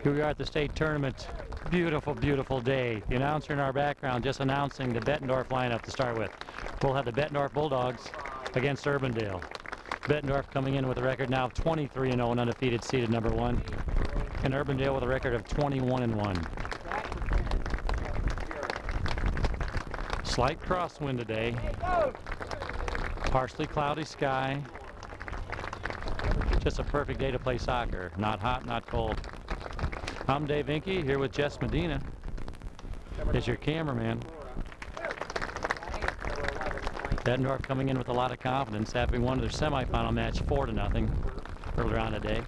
Here we are at the state tournament. Beautiful, beautiful day. The announcer in our background just announcing the Bettendorf lineup to start with. We'll have the Bettendorf Bulldogs against Urbandale. Bettendorf coming in with a record now of 23-0 and undefeated, seeded number 1. And Urbandale with a record of 21-1. Slight crosswind today. Partially cloudy sky. Just a perfect day to play soccer. Not hot, not cold. I'm Dave Inke here with Jess Medina as your cameraman. Bettendorf coming in with a lot of confidence, having won their semifinal match 4-0 earlier on today.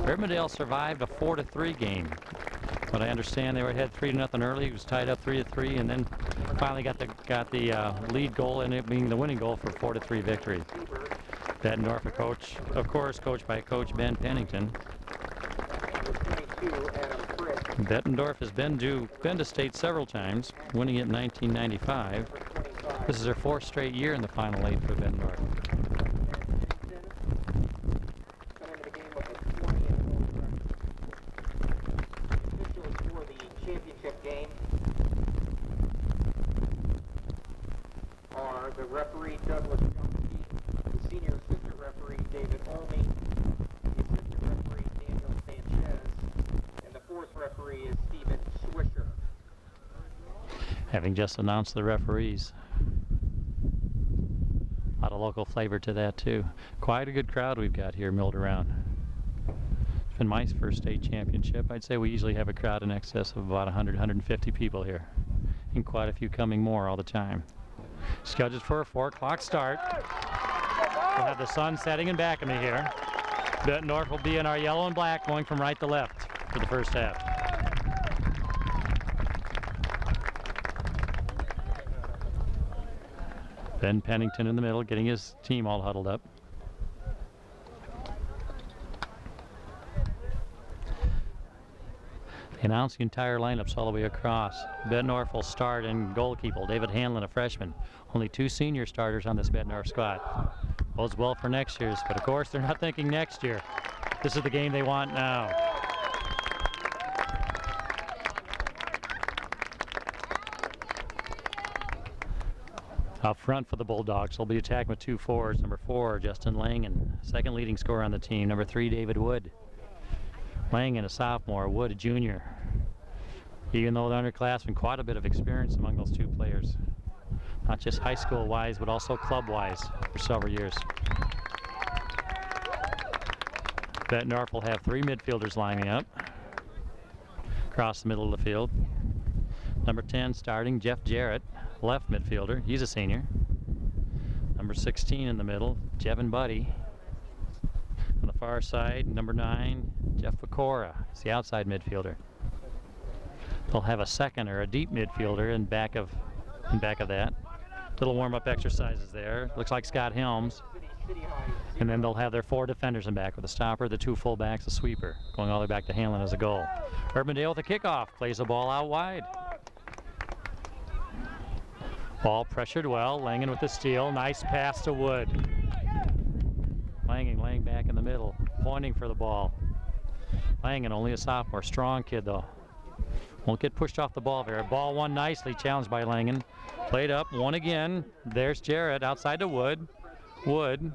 Urbandale survived a 4-3 game, but I understand they were ahead 3-0 early. It was tied up 3-3, and then finally got the lead goal, and it being the winning goal for 4-3 victory. Bettendorf, of course, coached by Coach Ben Pennington. Bettendorf has been to state several times, winning it in 1995. This is their 4th straight year in the Final 8 for Bettendorf. For the championship game are the referee Douglas Johnson, the senior assistant referee David Olney, the assistant referee Daniel Sanchez, and the 4th referee is Stephen Swisher. Having just announced the referees. A lot of local flavor to that too. Quite a good crowd we've got here milled around. It's been my first state championship. I'd say we usually have a crowd in excess of about 100, 150 people here. And quite a few coming more all the time. Scheduled for a 4 o'clock start. We'll have the sun setting in back of me here. Bettendorf will be in our yellow and black going from right to left for the first half. Ben Pennington in the middle, getting his team all huddled up. They announce the entire lineups all the way across. Bettendorf will start in goalkeeper, David Hanlon, a freshman. Only 2 senior starters on this Bettendorf squad. Bodes well for next year's, but of course they're not thinking next year. This is the game they want now. Up front for the Bulldogs, they'll be attacking with 2 forwards. Number 4, Justin Langen, second leading scorer on the team. Number 3, David Wood. Langen, a sophomore, Wood, a junior. Even though they're underclassmen, quite a bit of experience among those 2 players. Not just high school wise, but also club wise for several years. Bettendorf will have 3 midfielders lining up across the middle of the field. Number 10 starting, Jeff Jarrett, left midfielder. He's a senior. Number 16 in the middle, Jevin Buddy. On the far side, number 9, Jeff Pecora. He's the outside midfielder. They'll have a second or a deep midfielder in back of that. Little warm-up exercises there. Looks like Scott Helms. And then they'll have their 4 defenders in back with a stopper, the 2 fullbacks, a sweeper, going all the way back to Hanlon as a goal. Urbandale with a kickoff, plays the ball out wide. Ball pressured well. Langen with the steal. Nice pass to Wood. Langen laying back in the middle, pointing for the ball. Langen, only a sophomore, strong kid though. Won't get pushed off the ball there. Ball won nicely, challenged by Langen. Played up, won again. There's Jarrett outside to Wood. Wood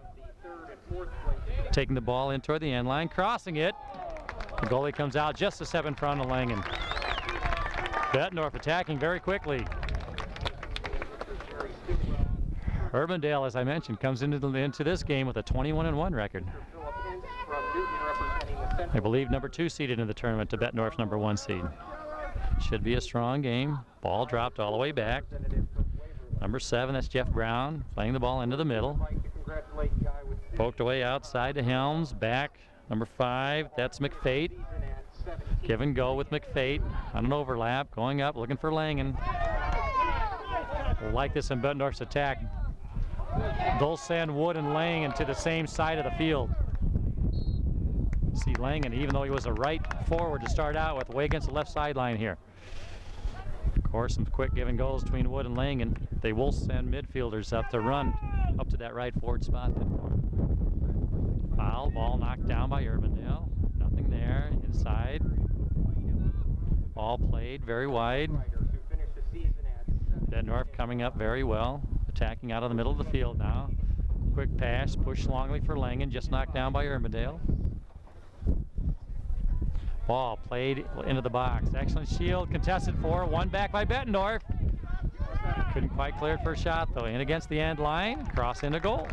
taking the ball in toward the end line, crossing it. The goalie comes out just a step in front of Langen. Bettendorf attacking very quickly. Urbandale, as I mentioned, comes into this game with a 21-1 record. I believe number 2 seeded in the tournament to Bettendorf's number 1 seed. Should be a strong game. Ball dropped all the way back. Number 7, that's Jeff Brown, playing the ball into the middle. Poked away outside to Helms, back. Number 5, that's McFate. Give and go with McFate on an overlap, going up, looking for Langen. We'll like this in Bettendorf's attack. They'll send Wood and Langen to the same side of the field. See Langen, even though he was a right forward to start out with, way against the left sideline here. Of course, some quick give and goes between Wood and Langen. They will send midfielders up to run up to that right forward spot. Foul, ball knocked down by Urbandale. Nothing there, inside. Ball played very wide. Bettendorf coming up very well, attacking out of the middle of the field now. Quick pass, push longly for Langen, just knocked down by Urbandale. Ball played into the box. Excellent shield, contested for, one back by Bettendorf. Couldn't quite clear it for a shot though. In against the end line, cross into goal.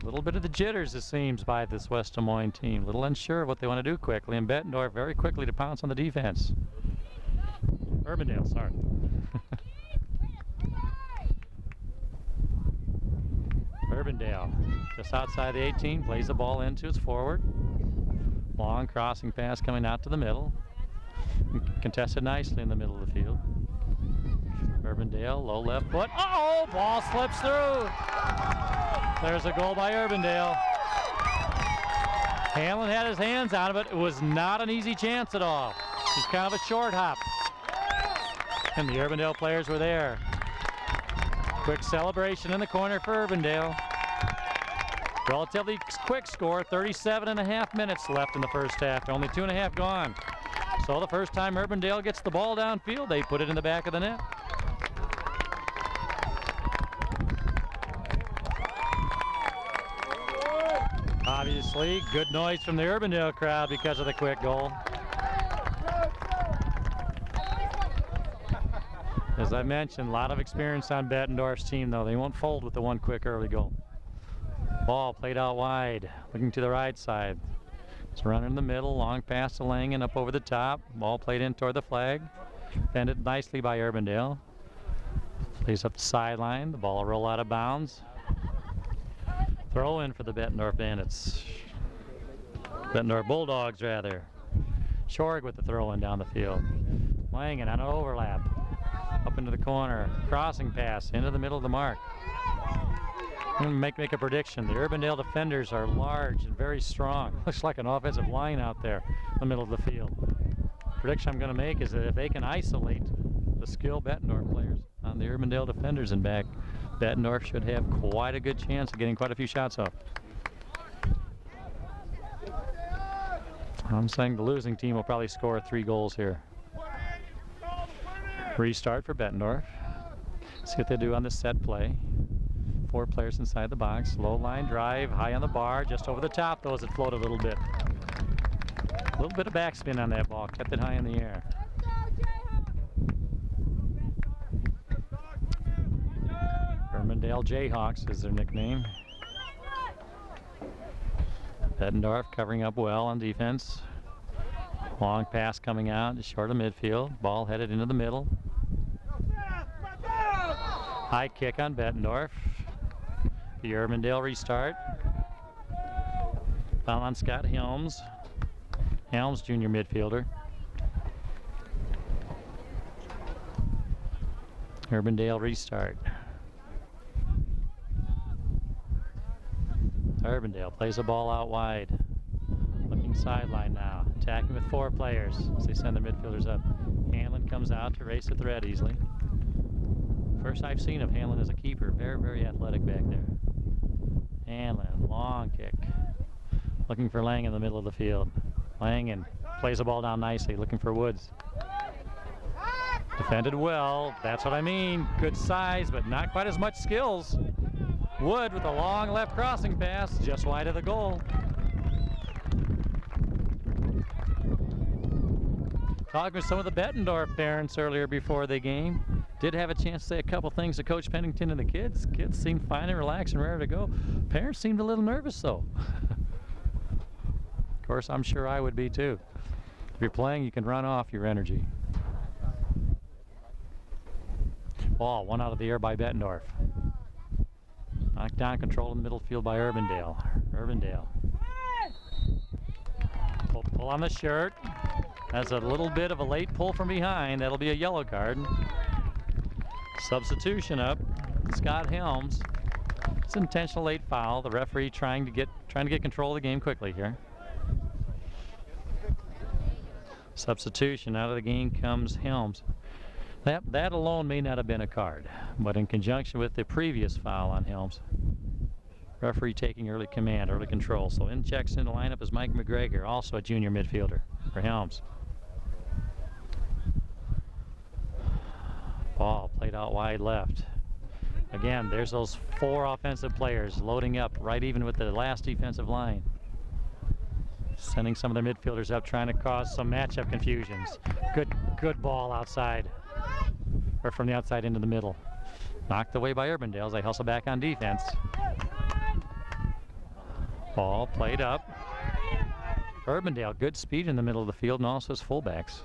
A little bit of the jitters, it seems, by this West Des Moines team. A little unsure of what they want to do quickly, and Bettendorf very quickly to pounce on the defense. Urbandale, sorry. Urbandale, just outside the 18, plays the ball into its forward. Long crossing pass coming out to the middle. Contested nicely in the middle of the field. Urbandale, low left foot. Uh-oh, ball slips through. There's a goal by Urbandale. Hanlon had his hands on it, but it was not an easy chance at all. Just kind of a short hop. And the Urbandale players were there. Quick celebration in the corner for Urbandale. Relatively quick score, 37.5 minutes left in the first half. Only 2.5 gone. So the first time Urbandale gets the ball downfield, they put it in the back of the net. Obviously, good noise from the Urbandale crowd because of the quick goal. As I mentioned, a lot of experience on Bettendorf's team, though. They won't fold with the one quick early goal. Ball played out wide, looking to the right side. It's running in the middle, long pass to Langen, up over the top. Ball played in toward the flag. Defended nicely by Urbandale. Plays up the sideline. The ball will roll out of bounds. Throw in for the Bettendorf Bandits. Bettendorf Bulldogs, rather. Shorg with the throw in down the field. Langen on an overlap. Up into the corner. Crossing pass into the middle of the mark. I'm going to make a prediction. The Urbandale defenders are large and very strong. Looks like an offensive line out there in the middle of the field. Prediction I'm going to make is that if they can isolate the skilled Bettendorf players on the Urbandale defenders and back, Bettendorf should have quite a good chance of getting quite a few shots off. I'm saying the losing team will probably score 3 goals here. Restart for Bettendorf. See what they do on this set play. 4 players inside the box. Low line drive, high on the bar, just over the top though as it floated a little bit. A little bit of backspin on that ball, kept it high in the air. Urbandale Jayhawks is their nickname. Bettendorf covering up well on defense. Long pass coming out, just short of midfield. Ball headed into the middle. High kick on Bettendorf. The Urbandale restart. Foul on Scott Helms. Helms, junior midfielder. Urbandale restart. Urbandale plays the ball out wide. Looking sideline now. Attacking with 4 players as they send the midfielders up. Hanlon comes out to race the thread easily. First I've seen of Hanlon as a keeper. Very, very athletic back there. Hanlon, long kick. Looking for Langen in the middle of the field. Langen plays the ball down nicely, looking for Woods. Defended well, that's what I mean. Good size, but not quite as much skills. Wood with a long left crossing pass, just wide of the goal. Talking with some of the Bettendorf parents earlier before the game. Did have a chance to say a couple things to Coach Pennington and the kids. Kids seemed fine and relaxed and ready to go. Parents seemed a little nervous though. Of course, I'm sure I would be too. If you're playing, you can run off your energy. Ball, one out of the air by Bettendorf. Knocked down, control in the middle field by Urbandale. Urbandale. Pull on the shirt. That's a little bit of a late pull from behind. That'll be a yellow card. Substitution up. Scott Helms. It's an intentional late foul. The referee trying to get control of the game quickly here. Substitution. Out of the game comes Helms. That alone may not have been a card, but in conjunction with the previous foul on Helms, Referee taking early command, early control. So in checks in the lineup is Mike McGregor, also a junior midfielder for Helms. Ball played out wide left. Again, there's those 4 offensive players loading up right even with the last defensive line. Sending some of their midfielders up, trying to cause some matchup confusions. Good ball outside, or from the outside into the middle. Knocked away by Urbandale as they hustle back on defense. Ball played up. Urbandale, good speed in the middle of the field, and also his fullbacks.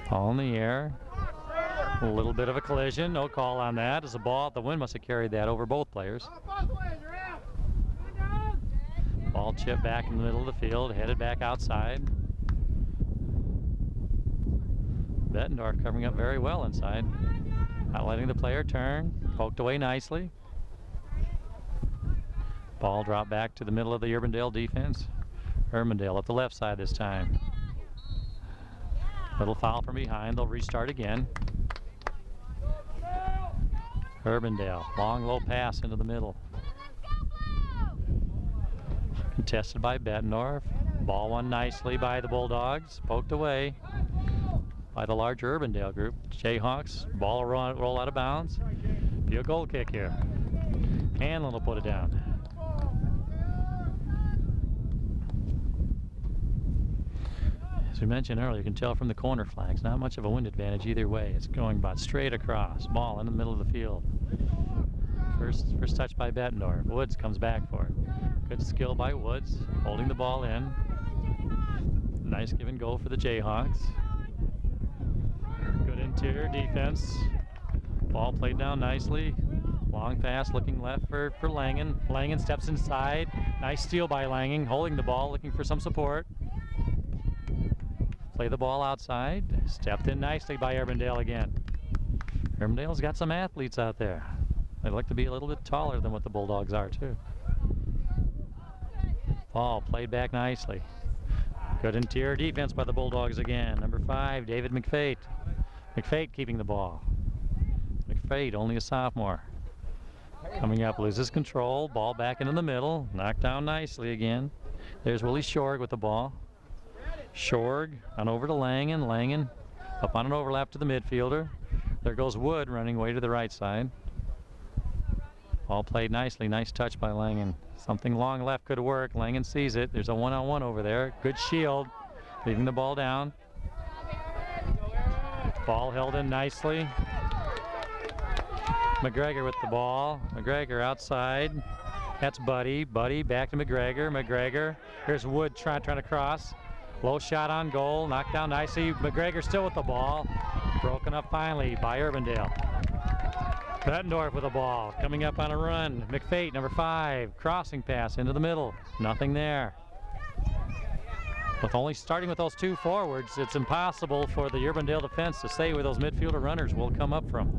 Ball in the air. A little bit of a collision, no call on that, as the ball, the wind must have carried that over both players. Ball chipped back in the middle of the field, headed back outside. Bettendorf covering up very well inside. Not letting the player turn, poked away nicely. Ball dropped back to the middle of the Urbandale defense. Urbandale up the left side this time. Little foul from behind, they'll restart again. Urbandale, long low pass into the middle. Contested by Bettendorf. Ball won nicely by the Bulldogs, poked away by the larger Urbandale group. Jayhawks, ball roll out of bounds. Be a goal kick here. Hanlon will put it down. As we mentioned earlier, you can tell from the corner flags, not much of a wind advantage either way. It's going about straight across. Ball in the middle of the field. First touch by Bettendorf. Woods comes back for it. Good skill by Woods, holding the ball in. Nice give and go for the Jayhawks. Good interior defense. Ball played down nicely. Long pass looking left for Langen. Langen steps inside. Nice steal by Langen, holding the ball, looking for some support. Play the ball outside. Stepped in nicely by Urbandale again. Urbandale's got some athletes out there. They'd like to be a little bit taller than what the Bulldogs are too. Ball played back nicely. Good interior defense by the Bulldogs again. Number 5, David McFate. McFate keeping the ball. McFate, only a sophomore. Coming up, loses control. Ball back into the middle. Knocked down nicely again. There's Willie Shorg with the ball. Shorg on over to Langen. Langen up on an overlap to the midfielder. There goes Wood running away to the right side. Ball played nicely. Nice touch by Langen. Something long left could work. Langen sees it. There's a one-on-one over there. Good shield. Leaving the ball down. Ball held in nicely. McGregor with the ball. McGregor outside. That's Buddy. Buddy back to McGregor. McGregor. Here's Wood trying to cross. Low shot on goal. Knocked down nicely. McGregor still with the ball. Broken up finally by Urbandale. Bettendorf with the ball. Coming up on a run. McFate, number 5. Crossing pass into the middle. Nothing there. With only starting with those 2 forwards, it's impossible for the Urbandale defense to say where those midfielder runners will come up from.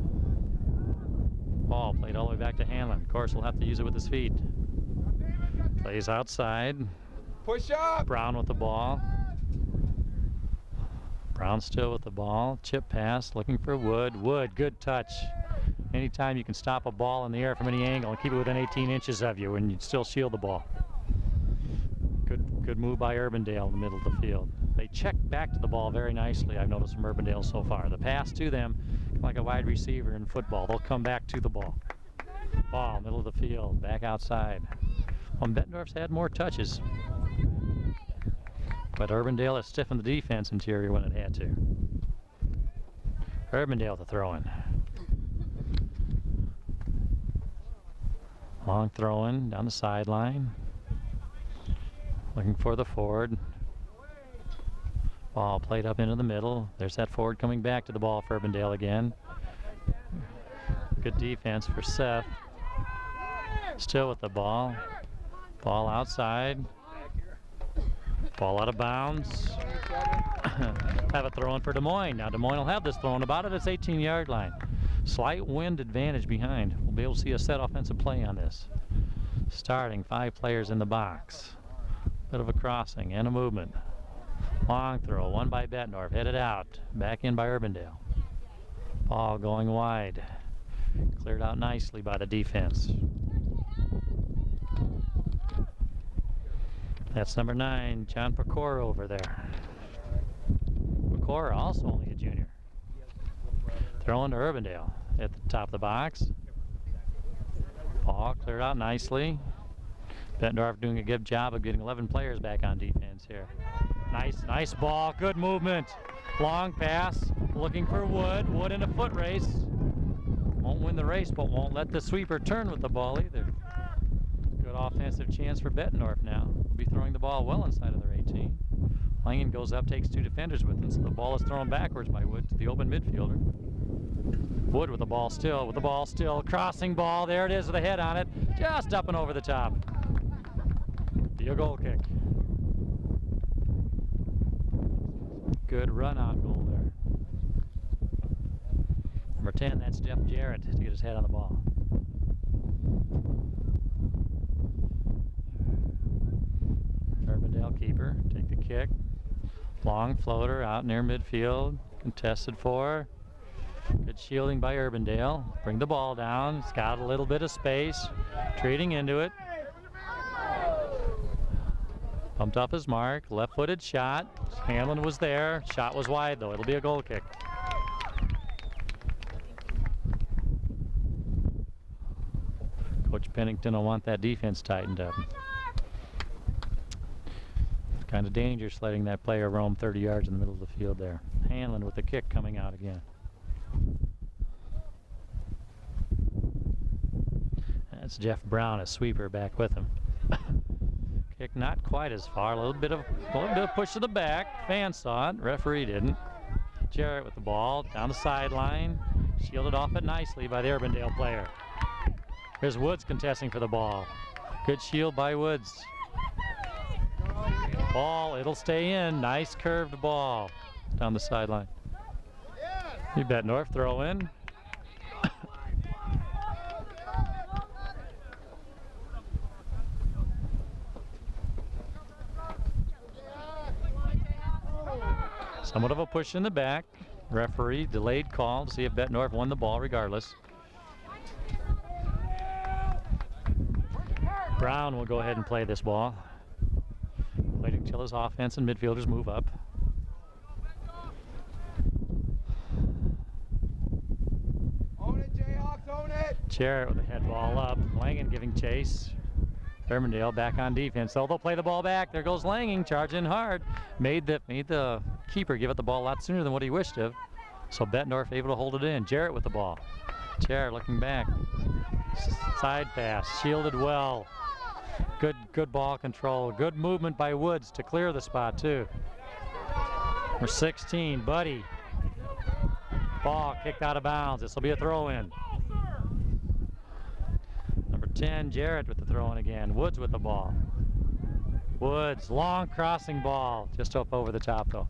Ball played all the way back to Hanlon. Of course, he'll have to use it with his feet. Plays outside. Push up! Brown with the ball. Brown still with the ball. Chip pass, looking for Wood. Wood, good touch. Anytime you can stop a ball in the air from any angle and keep it within 18 inches of you and you still shield the ball. Good move by Urbandale in the middle of the field. They check back to the ball very nicely, I've noticed from Urbandale so far. The pass to them, like a wide receiver in football, they'll come back to the ball. Ball, middle of the field, back outside. Well, Bettendorf's had more touches, but Urbandale has stiffened the defense interior when it had to. Urbandale with the throw-in. Long throw-in down the sideline. Looking for the forward. Ball played up into the middle. There's that forward coming back to the ball for Urbandale again. Good defense for Seth. Still with the ball. Ball outside. Ball out of bounds. Have a throw in for Des Moines. Now Des Moines will have this thrown about at its 18-yard line. Slight wind advantage behind. We'll be able to see a set offensive play on this. Starting 5 players in the box. Bit of a crossing and a movement. Long throw, one by Bettendorf, headed out. Back in by Urbandale. Ball going wide. Cleared out nicely by the defense. That's number 9, John Pecora over there. Pecora also only a junior. Throwing to Urbandale at the top of the box. Ball cleared out nicely. Bettendorf doing a good job of getting 11 players back on defense here. Nice ball, good movement. Long pass, looking for Wood. Wood in a foot race. Won't win the race, but won't let the sweeper turn with the ball either. Good offensive chance for Bettendorf now. Will be throwing the ball well inside of their 18. Langen goes up, takes 2 defenders with him, so the ball is thrown backwards by Wood to the open midfielder. Wood with the ball still, crossing ball, there it is with a head on it, just up and over the top. Be a goal kick. Good run on goal there. Number 10, that's Jeff Jarrett to get his head on the ball. Urbandale keeper, take the kick. Long floater out near midfield, contested for. Good shielding by Urbandale. Bring the ball down. It's got a little bit of space. Trading into it. Pumped off his mark. Left-footed shot. Hamlin was there. Shot was wide though. It'll be a goal kick. Coach Pennington will want that defense tightened up. Kind of dangerous letting that player roam 30 yards in the middle of the field there. Hanlon with the kick coming out again. That's Jeff Brown, a sweeper, back with him. Kick not quite as far. A little bit of push to the back. Fan saw it. Referee didn't. Jarrett with the ball down the sideline. Shielded off it nicely by the Urbandale player. Here's Woods contesting for the ball. Good shield by Woods. Ball, it'll stay in. Nice curved ball down the sideline. Bettendorf throw in. Somewhat of a push in the back. Referee delayed call to see if Bettendorf won the ball regardless. Brown will go ahead and play this ball. Waiting until his offense and midfielders move up. Own it, Jayhawks, own it! Jarrett with the head ball up. Langen giving chase. Urbandale back on defense. So they'll play the ball back. There goes Langen, charging hard. Made the keeper give it the ball a lot sooner than what he wished of. So Bettendorf able to hold it in. Jarrett with the ball. Jarrett looking back. Side pass, shielded well. Good ball control. Good movement by Woods to clear the spot too. Number 16, Buddy. Ball kicked out of bounds. This will be a throw in. Number 10, Jarrett with the throw in again. Woods with the ball. Woods, long crossing ball. Just up over the top though.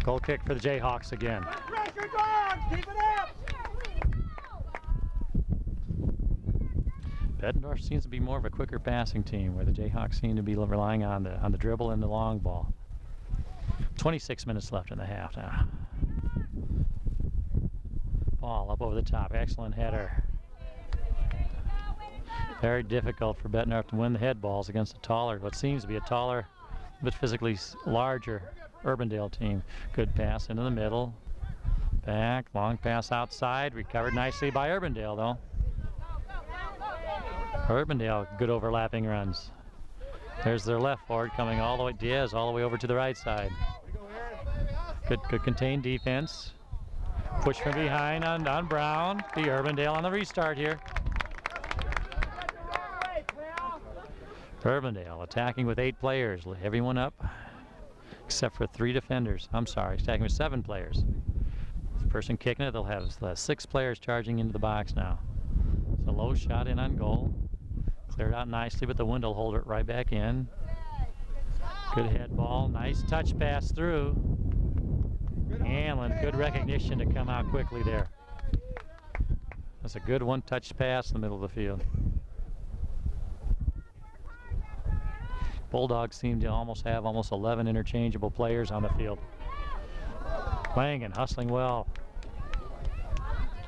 Goal kick for the Jayhawks again. Pressure dogs, keep it up! Bettendorf seems to be more of a quicker passing team, where the Jayhawks seem to be relying on the dribble and the long ball. 26 minutes left in the half now. Ball up over the top, excellent header. Very difficult for Bettendorf to win the head balls against what seems to be a taller, but physically larger Urbandale team. Good pass into the middle. Back, long pass outside, recovered nicely by Urbandale though. Urbandale, good overlapping runs. There's their left forward coming all the way, Diaz all the way over to the right side. Good contained defense. Push from behind on Brown. The Urbandale on the restart here. Urbandale attacking with 8 players. Everyone up except for 3 defenders. I'm sorry, attacking with 7 players. The person kicking it, they'll have 6 players charging into the box now. It's a low shot in on goal. Cleared out nicely, but the wind will hold it right back in. Good head ball. Nice touch pass through. Hanlon, good recognition to come out quickly there. That's a good one-touch pass in the middle of the field. Bulldogs seem to have almost 11 interchangeable players on the field. Langen hustling well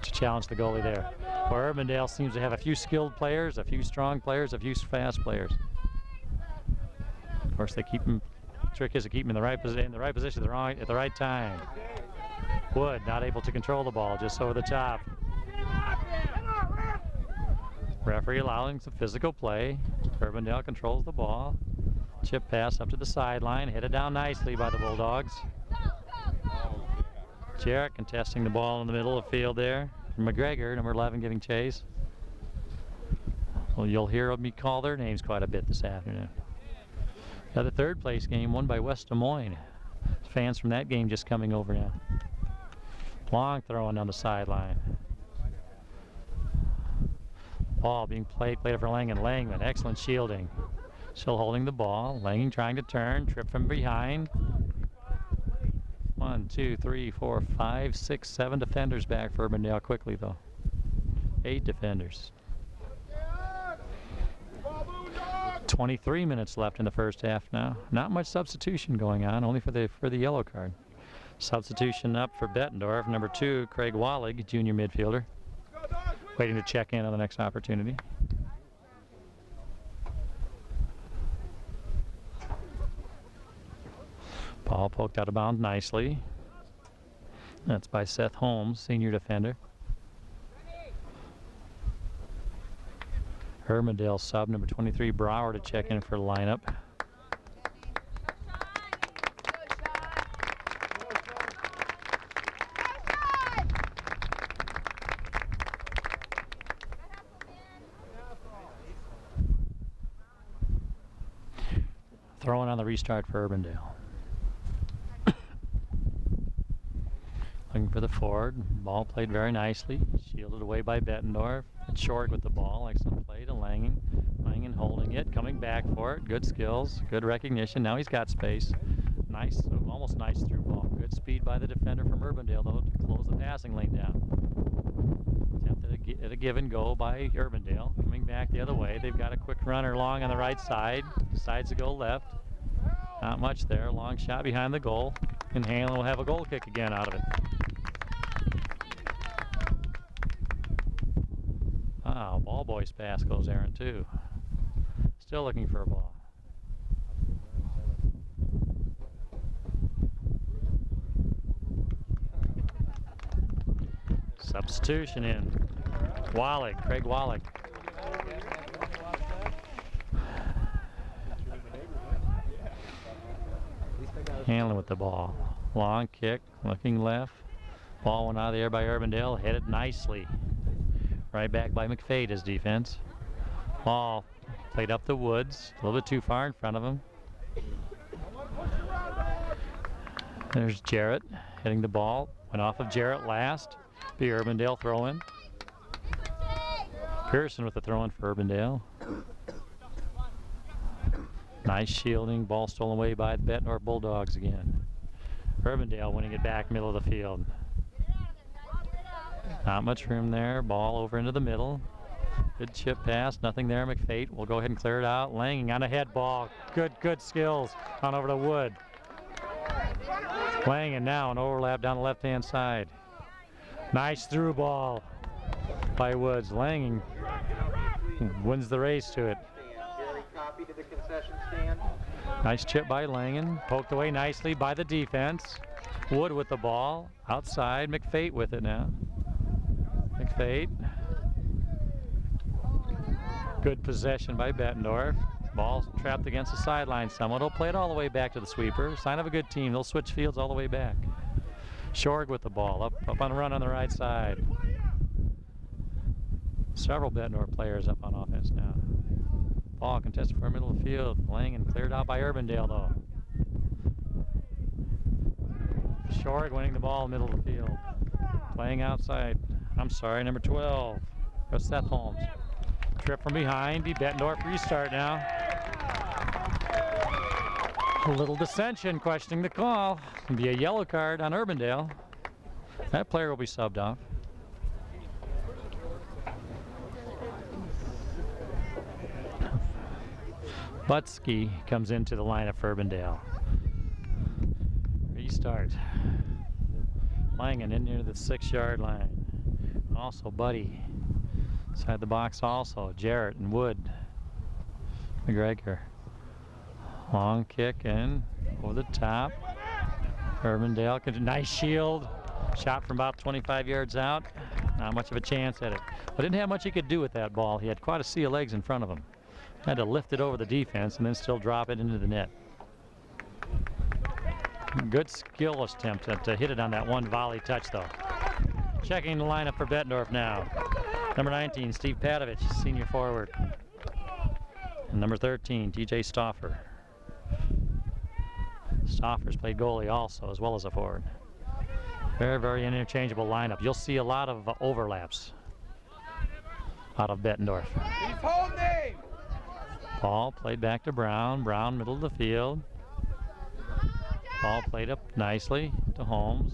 to challenge the goalie there. Where Urbandale seems to have a few skilled players, a few strong players, a few fast players. Of course, they keep him. Trick is to keep him in the right position at the right time. Wood not able to control the ball, just over the top. Referee allowing some physical play. Urbandale controls the ball. Chip pass up to the sideline, headed down nicely by the Bulldogs. Jarrett contesting the ball in the middle of the field there. McGregor, number 11, giving chase. Well, you'll hear me call their names quite a bit this afternoon. Got a third place game won by West Des Moines. Fans from that game just coming over now. Long throwing down the sideline. Ball being played for Langen. Langman, excellent shielding. Still holding the ball. Langen trying to turn, trip from behind. 1, 2, 3, 4, 5, 6, 7 defenders back for Urbandale quickly though. 8 defenders. 23 minutes left in the first half now. Not much substitution going on, only for the yellow card. Substitution up for Bettendorf, number 2, Craig Wallig, junior midfielder. Waiting to check in on the next opportunity. Ball poked out of bounds nicely. That's by Seth Holmes, senior defender. Urbandale sub number 23 Brower to check in for the lineup. Throwing on the restart for Urbandale. Looking for the forward. Ball played very nicely. Shielded away by Bettendorf. It's short with the ball. Excellent play to Langen. Langen holding it, coming back for it. Good skills, good recognition. Now he's got space. Nice, almost nice through ball. Good speed by the defender from Urbandale though to close the passing lane down. Attempted at a give and go by Urbandale. Coming back the other way. They've got a quick runner long on the right side. Decides to go left. Not much there. Long shot behind the goal. And Hanlon will have a goal kick again out of it. Wow, ball boy's pass goes errant too. Still looking for a ball. Substitution in. Wallig, Craig Wallig. Hanlon with the ball. Long kick, looking left. Ball went out of the air by Urbandale, headed nicely. Right back by McFade, his defense. Ball played up the woods, a little bit too far in front of him. There's Jarrett hitting the ball. Went off of Jarrett last. Be Urbandale throw in. Pearson with the throw in for Urbandale. Nice shielding. Ball stolen away by the Bettendorf Bulldogs again. Urbandale winning it back middle of the field. Not much room there. Ball over into the middle. Good chip pass. Nothing there. McFate will go ahead and clear it out. Langen on a head ball. Good skills on over to Wood. Langen now an overlap down the left-hand side. Nice through ball by Woods. Langen wins the race to it. Nice chip by Langen. Poked away nicely by the defense. Wood with the ball. Outside. McFate with it now. McFate. Good possession by Bettendorf. Ball trapped against the sideline. Someone will play it all the way back to the sweeper. Sign of a good team. They'll switch fields all the way back. Shorg with the ball. Up on a run on the right side. Several Bettendorf players up on offense now. Ball contested for middle of the field. Langen cleared out by Urbandale though. Shorg winning the ball middle of the field. Playing outside. I'm sorry, number 12. Goes Seth Holmes. Trip from behind. Bettendorf restart now. A little dissension questioning the call. It'll be a yellow card on Urbandale. That player will be subbed off. Butsky comes into the lineup for Urbandale. Restart. Langen in near the 6-yard line. Also Buddy. Inside the box also. Jarrett and Wood. McGregor. Long kick in over the top. Urbandale, nice shield. Shot from about 25 yards out. Not much of a chance at it. But didn't have much he could do with that ball. He had quite a sea of legs in front of him. Had to lift it over the defense and then still drop it into the net. Good skill attempt to hit it on that one volley touch, though. Checking the lineup for Bettendorf now. Number 19, Steve Padovich, senior forward. And number 13, TJ Stauffer. Stauffer's played goalie also, as well as a forward. Very, very interchangeable lineup. You'll see a lot of overlaps out of Bettendorf. He's holding! Ball played back to Brown. Brown, middle of the field. Ball played up nicely to Holmes.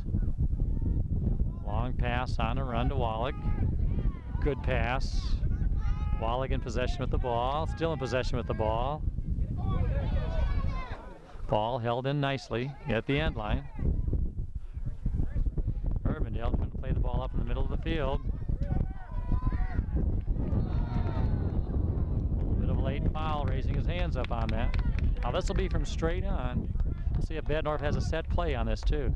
Long pass on a run to Wallach. Good pass. Wallach in possession with the ball. Still in possession with the ball. Ball held in nicely at the end line. Urbandale trying to play the ball up in the middle of the field. A little bit of a late foul, raising his hands up on that. Now this will be from straight on. We'll see if Bettendorf has a set play on this too.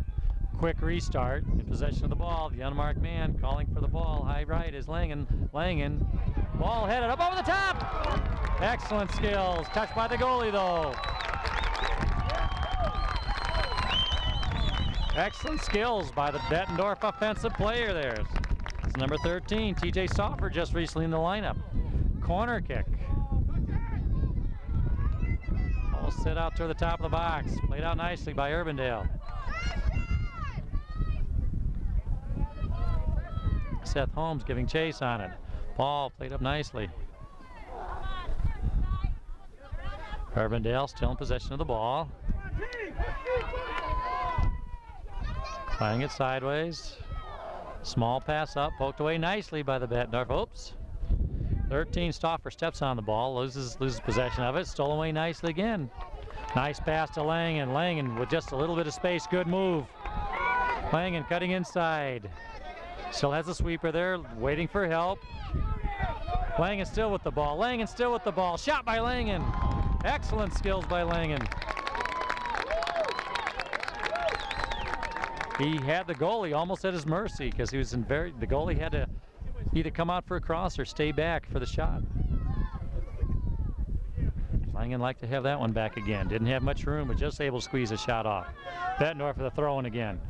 Quick restart, in possession of the ball. The unmarked man calling for the ball. High right is Langen. Langen. Ball headed up over the top. Excellent skills. Touched by the goalie though. Excellent skills by the Bettendorf offensive player there. It's number 13, TJ Stauffer, just recently in the lineup. Corner kick. Ball set out toward the top of the box. Played out nicely by Urbandale. Seth Holmes giving chase on it. Ball played up nicely. Urbandale still in possession of the ball. Playing it sideways. Small pass up, poked away nicely by the Bettendorf. Oops. 13, Stauffer steps on the ball, loses possession of it, stolen away nicely again. Nice pass to Langen. Langen with just a little bit of space, good move. Langen cutting inside. Still has a sweeper there, waiting for help. Langen still with the ball. Langen still with the ball. Shot by Langen. Excellent skills by Langen. He had the goalie almost at his mercy because he was the goalie had to either come out for a cross or stay back for the shot. Langen liked to have that one back again. Didn't have much room, but just able to squeeze a shot off. Bettendorf for the throw-in again.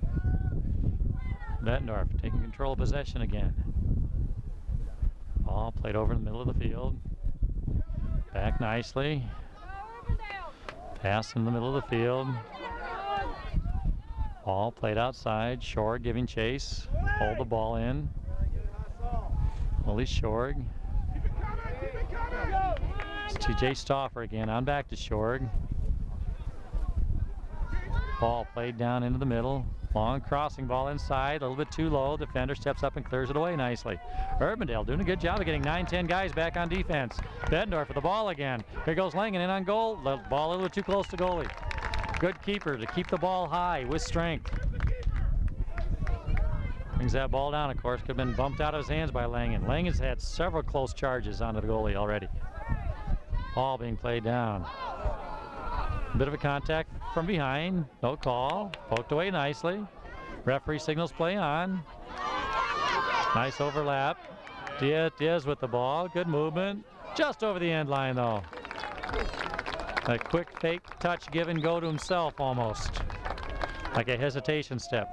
Bettendorf taking control of possession again. Ball played over in the middle of the field. Back nicely. Pass in the middle of the field. Ball played outside. Shorg giving chase. Hold the ball in. Holy Shorg. It's TJ Stauffer again. On back to Shorg. Ball played down into the middle. Long crossing ball inside. A little bit too low. Defender steps up and clears it away nicely. Urbandale doing a good job of getting 9-10 guys back on defense. Bettendorf for the ball again. Here goes Langen in on goal. The ball a little bit too close to goalie. Good keeper to keep the ball high with strength. Brings that ball down, of course. Could have been bumped out of his hands by Langen. Langen's had several close charges onto the goalie already. Ball being played down. A bit of a contact from behind. No call. Poked away nicely. Referee signals play on. Nice overlap. Diaz with the ball. Good movement. Just over the end line, though. A quick fake touch give and go to himself almost. Like a hesitation step.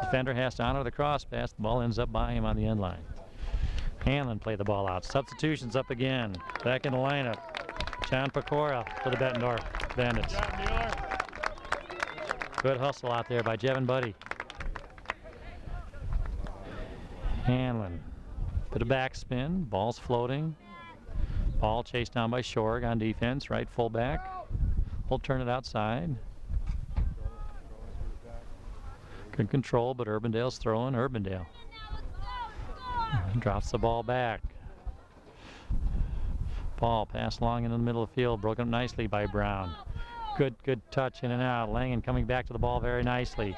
Defender has to honor the cross pass. The ball ends up by him on the end line. Hanlon played the ball out. Substitutions up again. Back in the lineup. John Pecora for the Bettendorf Bandits. Good hustle out there by Jevin Buddy. Hanlon. Bit of backspin. Ball's floating. Ball chased down by Shorg on defense. Right fullback. We'll turn it outside. Good control, but Urbandale's throwing. Urbandale drops the ball back. Ball passed long into the middle of the field, broken up nicely by Brown. Good touch in and out. Langen coming back to the ball very nicely.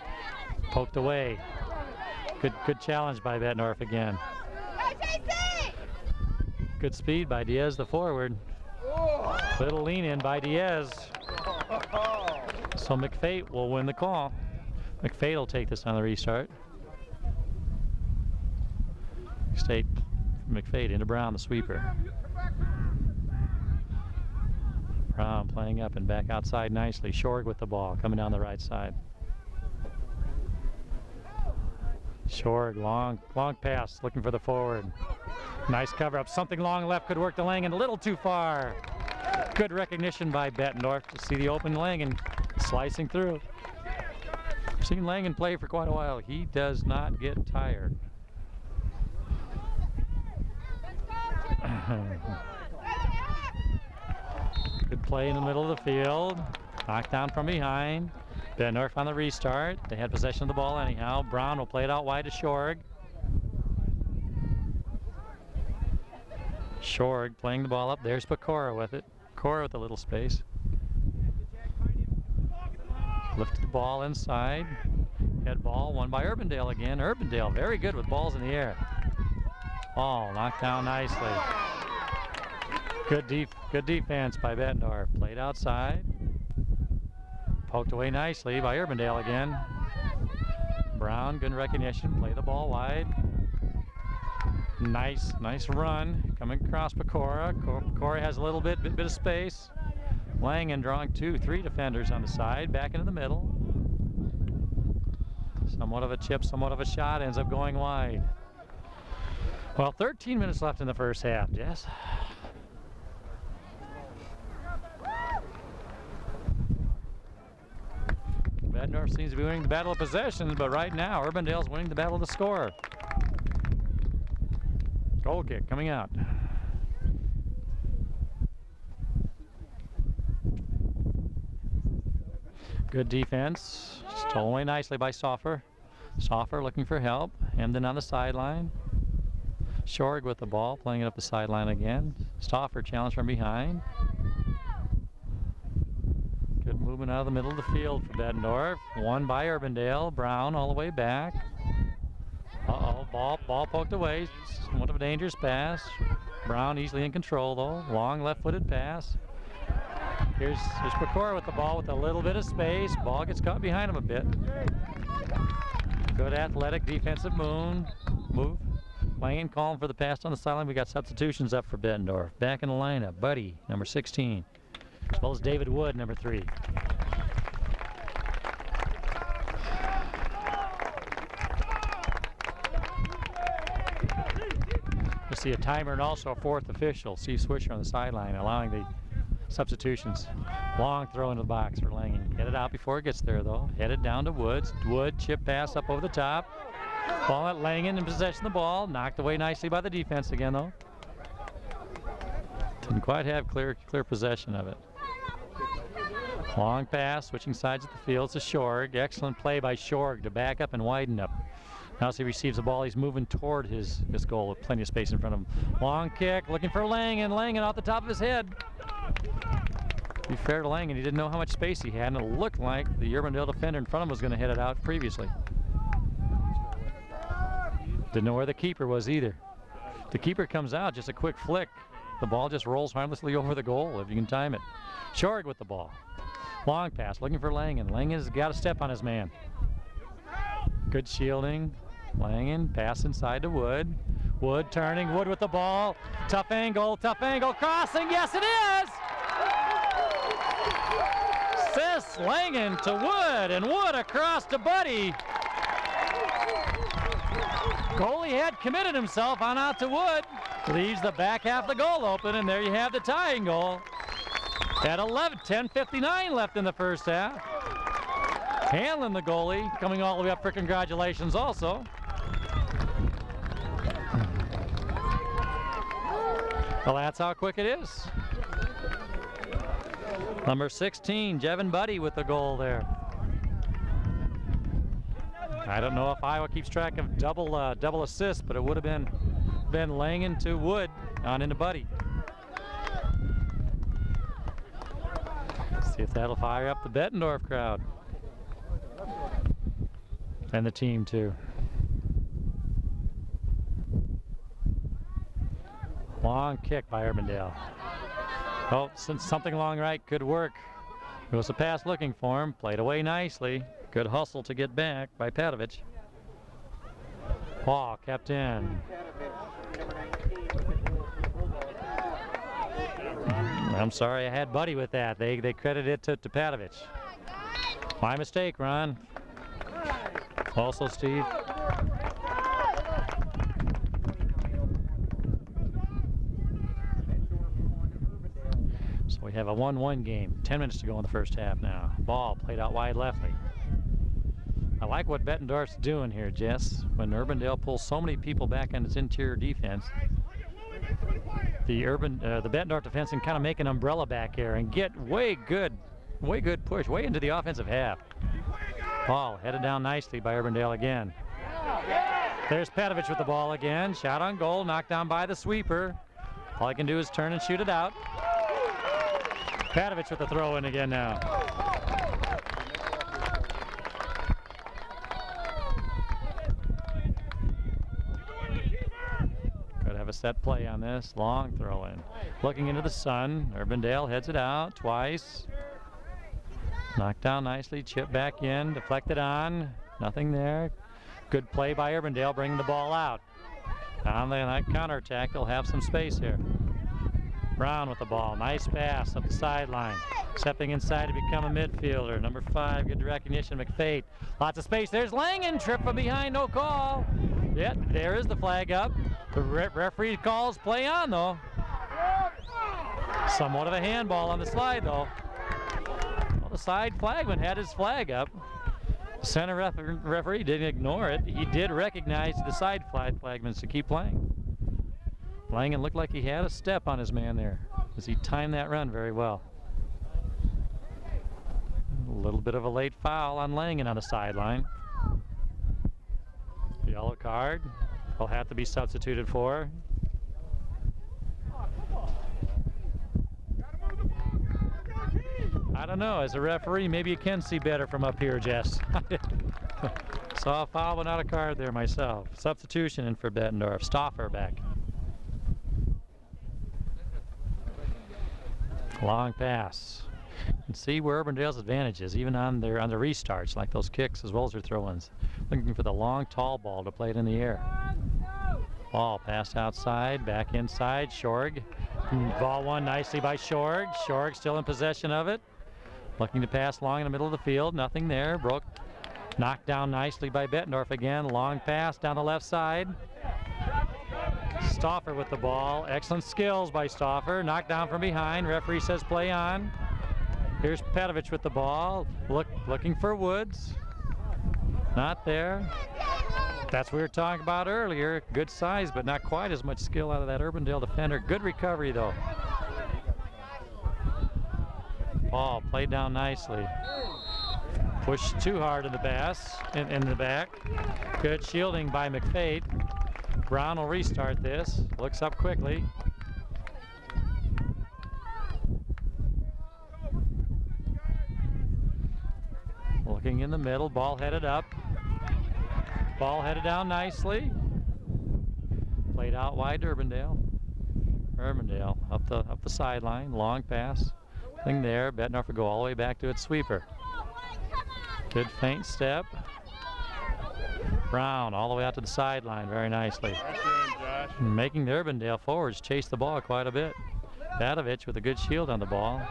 Poked away. Good challenge by Bettendorf again. Good speed by Diaz, the forward. Little lean in by Diaz. So McFate will win the call. McFate will take this on the restart. State McFate into Brown, the sweeper. Brown playing up and back outside nicely. Shorg with the ball, coming down the right side. Shorg, long pass, looking for the forward. Nice cover up. Something long left could work to Langen. A little too far. Good recognition by Bettendorf to see the open Langen slicing through. I've seen Langen play for quite a while. He does not get tired. Good play in the middle of the field. Knocked down from behind. Bettendorf on the restart. They had possession of the ball anyhow. Brown will play it out wide to Shorg. Shorg playing the ball up. There's Pecora with it. Pecora with a little space. Lifted the ball inside. Head ball won by Urbandale again. Urbandale very good with balls in the air. Ball knocked down nicely. Good defense by Bettendorf. Played outside. Poked away nicely by Urbandale again. Brown, good recognition. Play the ball wide. Nice run coming across Pecora. Pecora has a little bit of space. Langen drawing 2-3 defenders on the side, back into the middle. Somewhat of a chip, somewhat of a shot, ends up going wide. Well, 13 minutes left in the first half, Jess. Bettendorf seems to be winning the battle of possessions, but right now Urbandale's winning the battle to score. Goal kick coming out. Good defense. Stolen away nicely by Soffer. Soffer looking for help. Hemden on the sideline. Shorg with the ball, playing it up the sideline again. Stoffer challenge from behind. Good movement out of the middle of the field for Bettendorf. Won by Urbandale. Brown all the way back. Uh-oh, ball poked away. Somewhat of a dangerous pass. Brown easily in control though. Long left-footed pass. Here's Pecora with the ball with a little bit of space. Ball gets caught behind him a bit. Good athletic defensive move. Langen calling for the pass on the sideline. We got substitutions up for Bettendorf. Back in the lineup, Buddy, number 16, as well as David Wood, number 3. We'll see a timer and also a fourth official, Steve Swisher, on the sideline, allowing the substitutions. Long throw into the box for Langen. Get it out before it gets there, though. Headed down to Woods. Wood, chip pass up over the top. Ball at Langen in possession of the ball. Knocked away nicely by the defense again, though. Didn't quite have clear possession of it. Long pass, switching sides of the field to Shorg. Excellent play by Shorg to back up and widen up. Now as he receives the ball, he's moving toward his goal with plenty of space in front of him. Long kick, looking for Langen. Langen off the top of his head. To be fair to Langen, he didn't know how much space he had, and it looked like the Urbandale defender in front of him was going to hit it out previously. Didn't know where the keeper was either. The keeper comes out, just a quick flick. The ball just rolls harmlessly over the goal if you can time it. Shorg with the ball. Long pass, looking for Langen. Langen's got a step on his man. Good shielding. Langen, pass inside to Wood. Wood turning, Wood with the ball. Tough angle, crossing, yes it is! Assist, Langen to Wood, and Wood across to Buddy. Goalie had committed himself on out to Wood. Leaves the back half of the goal open, and there you have the tying goal. At 10:59 left in the first half. Hanlon, the goalie, coming all the way up for congratulations also. Well, that's how quick it is. Number 16, Jevin Buddy with the goal there. I don't know if Iowa keeps track of double assists, but it would have been Langen to Wood on into Buddy. See if that'll fire up the Bettendorf crowd. And the team too. Long kick by Urbandale. Oh, since something along right could work. It was a pass looking for him. Played away nicely. Good hustle to get back by Patovich. Ball kept in. I'm sorry I had Buddy with that. They credit it to Patovich. My mistake, Ron. Also, Steve. So we have a 1-1 game. 10 minutes to go in the first half now. Ball played out wide leftly. I like what Bettendorf's doing here, Jess. When Urbandale pulls so many people back on its interior defense, the Bettendorf defense can kind of make an umbrella back here and get way good push, way into the offensive half. Ball headed down nicely by Urbandale again. There's Patovich with the ball again. Shot on goal, knocked down by the sweeper. All he can do is turn and shoot it out. Patovich with the throw in again now. Could have a set play on this. Long throw in. Looking into the sun. Urbandale heads it out twice. Knocked down nicely. Chip back in. Deflected on. Nothing there. Good play by Urbandale, bringing the ball out. On that counterattack, they'll have some space here. Brown with the ball. Nice pass up the sideline. Stepping inside to become a midfielder. Number 5, good recognition, McFate. Lots of space. There's Langen. Trip from behind, no call. Yet, there is the flag up. The referee calls play on, though. Somewhat of a handball on the slide, though. Well, the side flagman had his flag up. Center referee didn't ignore it. He did recognize the side flagman to keep playing. Langen looked like he had a step on his man there as he timed that run very well. A little bit of a late foul on Langen on the sideline. Yellow card will have to be substituted for. I don't know, as a referee, maybe you can see better from up here, Jess. Saw a foul but not a card there myself. Substitution in for Bettendorf. Stauffer back. Long pass. And see where Urbandale's advantage is, even on their restarts, like those kicks as well as their throw-ins. Looking for the long, tall ball to play it in the air. Ball passed outside, back inside. Shorg. Ball won nicely by Shorg. Shorg still in possession of it. Looking to pass long in the middle of the field. Nothing there. Broke. Knocked down nicely by Bettendorf again. Long pass down the left side. Stauffer with the ball. Excellent skills by Stauffer. Knocked down from behind. Referee says play on. Here's Patovich with the ball. Looking for Woods. Not there. That's what we were talking about earlier. Good size, but not quite as much skill out of that Urbandale defender. Good recovery, though. Ball played down nicely. Pushed too hard in the back. Good shielding by McFate. Brown will restart this. Looks up quickly. Looking in the middle. Ball headed up. Ball headed down nicely. Played out wide to Urbandale. Urbandale up the sideline. Long pass. Thing there. Bettendorf will go all the way back to its sweeper. Good feint step. Brown all the way out to the sideline very nicely. Making the Urbandale forwards chase the ball quite a bit. Patovich with a good shield on the ball.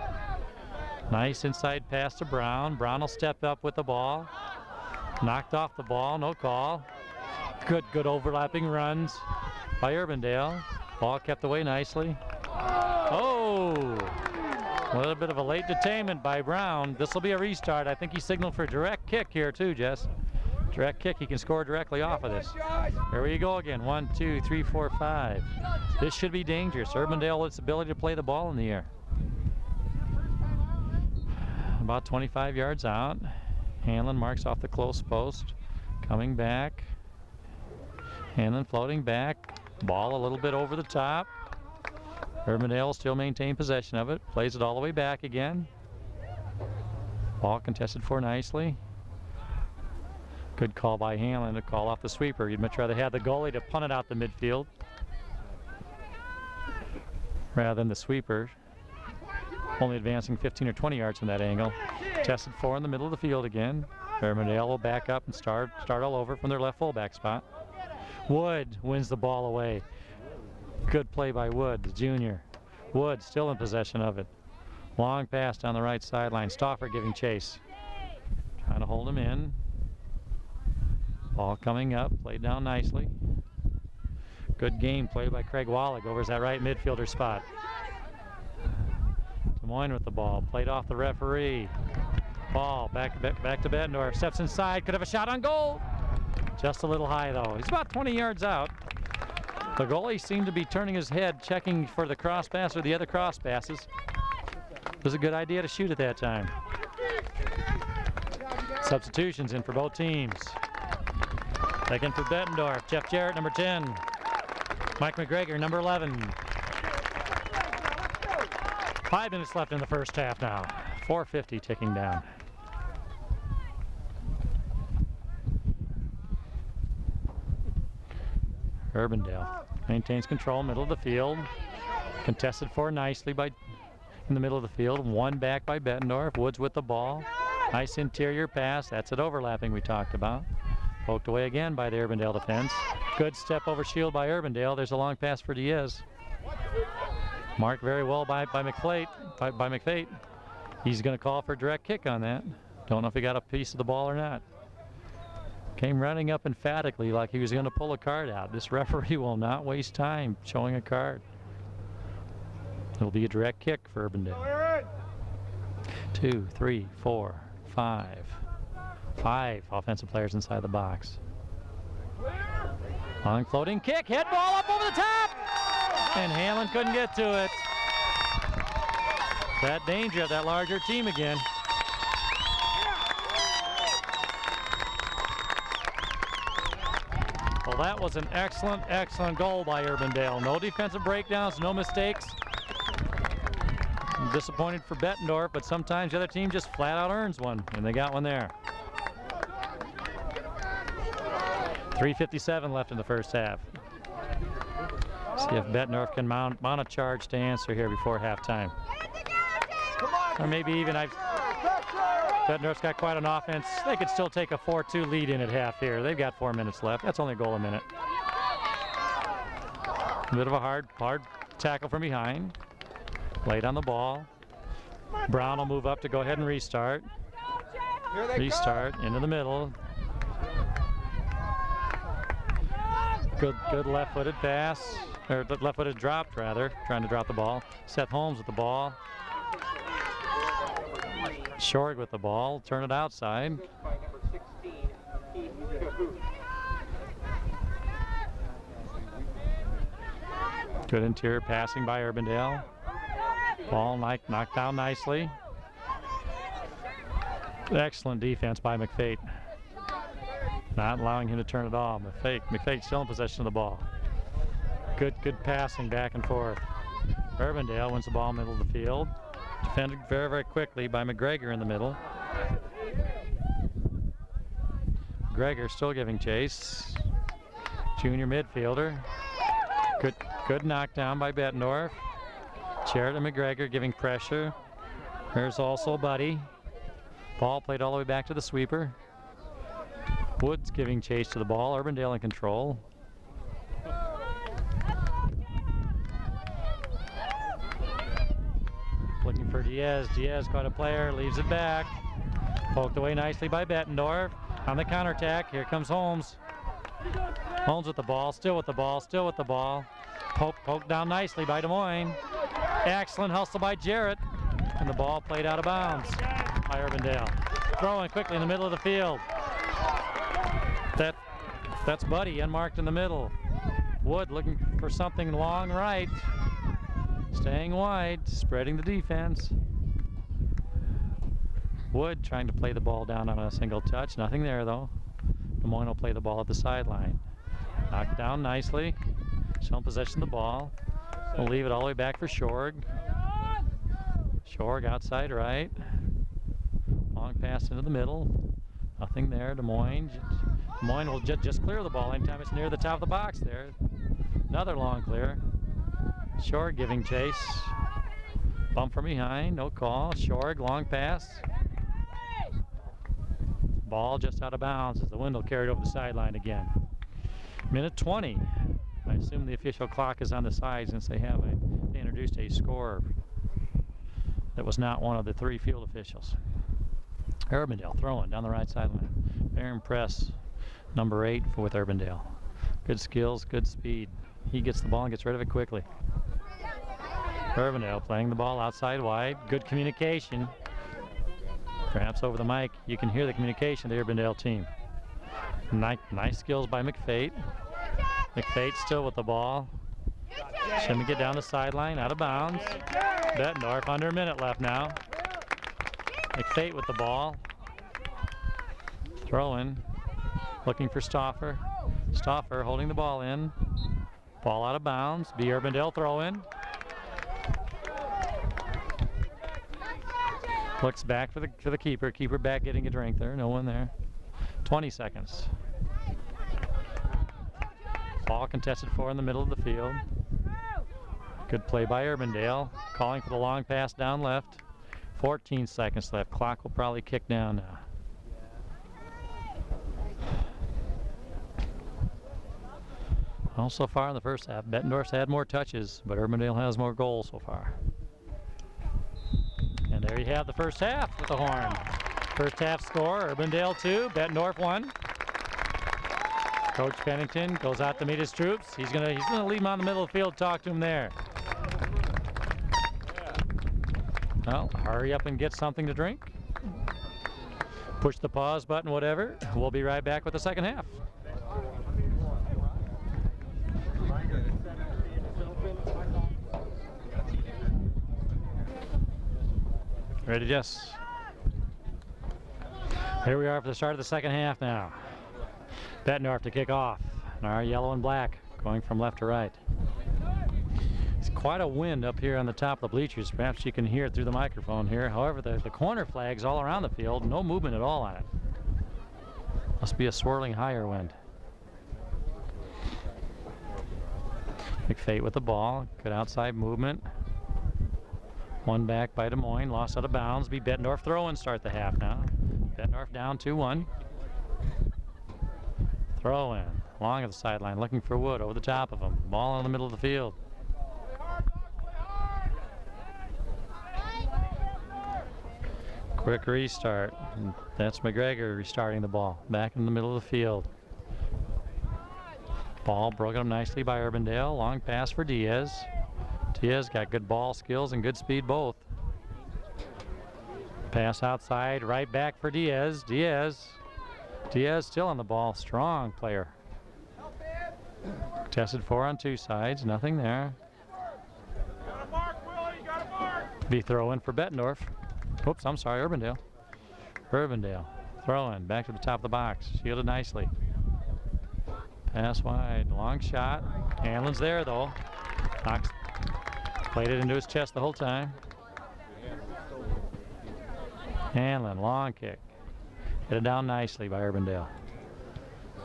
Nice inside pass to Brown. Brown will step up with the ball. Knocked off the ball, no call. Good overlapping runs by Urbandale. Ball kept away nicely. Oh! A little bit of a late detainment by Brown. This will be a restart. I think he signaled for a direct kick here too, Jess. Direct kick, he can score directly off of this. Here we go again. 1, 2, 3, 4, 5. This should be dangerous. Urbandale with its ability to play the ball in the air. About 25 yards out. Hanlon marks off the close post. Coming back. Hanlon floating back. Ball a little bit over the top. Urbandale still maintain possession of it. Plays it all the way back again. Ball contested for nicely. Good call by Hanlon to call off the sweeper. You'd much rather have the goalie to punt it out the midfield rather than the sweeper. only advancing 15 or 20 yards from that angle. Tested 4 in the middle of the field again. Urbandale will back up and start all over from their left fullback spot. Wood wins the ball away. Good play by Wood, the junior. Wood still in possession of it. Long pass down the right sideline. Stauffer giving chase. Trying to hold him in. Ball coming up, played down nicely. Good game played by Craig Wallig over that right midfielder spot. Des Moines with the ball, played off the referee. Ball back to Bettendorf, steps inside, could have a shot on goal. Just a little high though. He's about 20 yards out. The goalie seemed to be turning his head, checking for the cross pass or the other cross passes. It was a good idea to shoot at that time. Substitutions in for both teams. Second for Bettendorf, Jeff Jarrett, number 10. Mike McGregor, number 11. 5 minutes left in the first half now. 4:50 ticking down. Urbandale maintains control, middle of the field. Contested for nicely in the middle of the field. One back by Bettendorf. Woods with the ball. Nice interior pass. That's it overlapping we talked about. Poked away again by the Urbandale defense. Good step over shield by Urbandale. There's a long pass for Diaz. Marked very well by McFate. He's going to call for a direct kick on that. Don't know if he got a piece of the ball or not. Came running up emphatically like he was going to pull a card out. This referee will not waste time showing a card. It'll be a direct kick for Urbandale. 2, 3, 4, 5. 5 offensive players inside the box. Long floating kick, head ball up over the top! And Hamlin couldn't get to it. That danger of that larger team again. Well, that was an excellent, excellent goal by Urbandale. No defensive breakdowns, no mistakes. I'm disappointed for Bettendorf, but sometimes the other team just flat out earns one, and they got one there. 3:57 left in the first half. See if Bettendorf can mount a charge to answer here before halftime. Or maybe even Bettendorf's got quite an offense. They could still take a 4-2 lead in at half here. They've got 4 minutes left. That's only a goal a minute. A bit of a hard tackle from behind. Late on the ball. Brown will move up to go ahead and restart. Restart into the middle. Good left-footed pass, or left-footed drop rather, trying to drop the ball. Seth Holmes with the ball. Short with the ball, turn it outside. Good interior passing by Urbandale. Ball knocked down nicely. Excellent defense by McFate. Not allowing him to turn it off. McFate still in possession of the ball. Good passing back and forth. Urbandale wins the ball middle of the field. Defended very, very quickly by McGregor in the middle. McGregor still giving chase. Junior midfielder. Good knockdown by Bettendorf. Jarrett and McGregor giving pressure. There's also Buddy. Ball played all the way back to the sweeper. Woods giving chase to the ball. Urbandale in control. Looking for Diaz. Diaz caught a player, leaves it back. Poked away nicely by Bettendorf. On the counterattack, here comes Holmes. Holmes with the ball, still with the ball, still with the ball. Poked down nicely by Des Moines. Excellent hustle by Jarrett. And the ball played out of bounds by Urbandale. Throwing quickly in the middle of the field. That's Buddy, unmarked in the middle. Wood looking for something long right. Staying wide, spreading the defense. Wood trying to play the ball down on a single touch. Nothing there though. Des Moines will play the ball at the sideline. Knocked down nicely. Still in possession of the ball. We'll leave it all the way back for Shorg. Shorg outside right. Long pass into the middle. Nothing there. Des Moines will just clear the ball anytime it's near the top of the box there. Another long clear. Short giving chase. Bump from behind, no call. Shorg, long pass. Ball just out of bounds as the Windle carried over the sideline again. Minute 20. I assume the official clock is on the side since they introduced a scorer that was not one of the 3 field officials. Urbandale throwing down the right sideline. Aaron Press, number 8 with Urbandale. Good skills, good speed. He gets the ball and gets rid of it quickly. Urbandale playing the ball outside wide. Good communication. Perhaps over the mic you can hear the communication of the Urbandale team. Nice skills by McFate. McFate still with the ball. Shimmy get down the sideline, out of bounds. Bettendorf under a minute left now. McFate with the ball. Throwing. Looking for Stauffer. Stauffer holding the ball in. Ball out of bounds. B. Urbandale throw in. Looks back for the keeper. Keeper back getting a drink there. No one there. 20 seconds. Ball contested for in the middle of the field. Good play by Urbandale. Calling for the long pass down left. 14 seconds left. Clock will probably kick down now. Well, so far in the first half, Bettendorf's had more touches, but Urbandale has more goals so far. And there you have the first half with the horn. First half score, Urbandale 2, Bettendorf 1. Coach Pennington goes out to meet his troops. He's gonna leave him on the middle of the field, talk to him there. Well, hurry up and get something to drink. Push the pause button, whatever. We'll be right back with the second half. Ready, Jess? Here we are for the start of the second half now. Bettendorf to kick off. Our yellow and black going from left to right. It's quite a wind up here on the top of the bleachers. Perhaps you can hear it through the microphone here. However, the corner flags all around the field, no movement at all on it. Must be a swirling higher wind. McFate with the ball. Good outside movement. One back by Des Moines. Lost out of bounds. Be Bettendorf throw and start the half now. Bettendorf down 2-1. Throw in. Long of the sideline. Looking for Wood over the top of him. Ball in the middle of the field. Quick restart. And that's McGregor restarting the ball. Back in the middle of the field. Ball broken up nicely by Urbandale. Long pass for Diaz. Diaz got good ball skills and good speed both. Pass outside, right back for Diaz. Diaz still on the ball. Strong player. Tested 4 on 2 sides. Nothing there. Be throw in for Bettendorf. Oops, I'm sorry, Urbandale. Urbandale throw in back to the top of the box. Shielded nicely. Pass wide, long shot. Hanlon's there though. Knox played it into his chest the whole time. Hanlon, long kick. Hit it down nicely by Urbandale.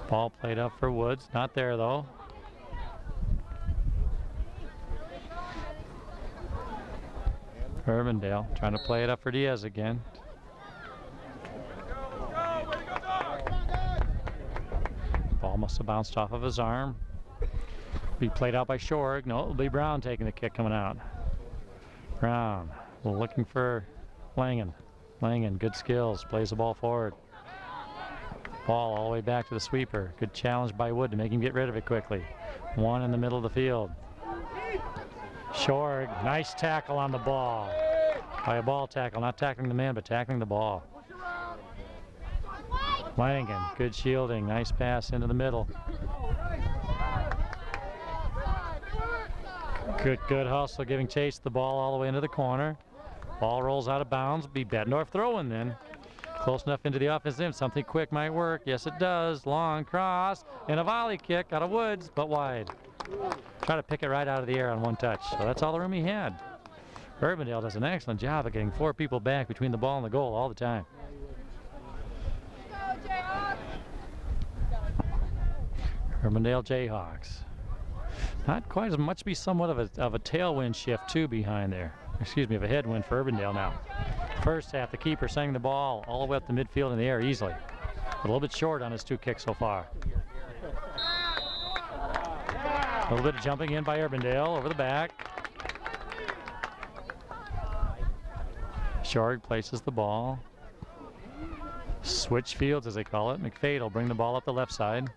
Ball played up for Woods. Not there though. Urbandale trying to play it up for Diaz again. Ball must have bounced off of his arm. Be played out by Shorg. No, it'll be Brown taking the kick coming out. Brown looking for Langen. Langen, good skills, plays the ball forward. Ball all the way back to the sweeper. Good challenge by Wood to make him get rid of it quickly. One in the middle of the field. Shorg, nice tackle on the ball. By a ball tackle, not tackling the man, but tackling the ball. Langen, good shielding, nice pass into the middle. Good hustle, giving chase the ball all the way into the corner. Ball rolls out of bounds. Be Bettendorf throwing then. Close enough into the offensive. Something quick might work. Yes, it does. Long cross and a volley kick out of Woods, but wide. Try to pick it right out of the air on one touch. So that's all the room he had. Urbandale does an excellent job of getting 4 people back between the ball and the goal all the time. Urbandale Jayhawks. Not quite as much, be somewhat of a tailwind shift too behind there. of a headwind for Urbandale now. First half, the keeper sending the ball all the way up the midfield in the air easily. A little bit short on his 2 kicks so far. A little bit of jumping in by Urbandale over the back. Shorg places the ball. Switch fields, as they call it. McFate will bring the ball up the left side.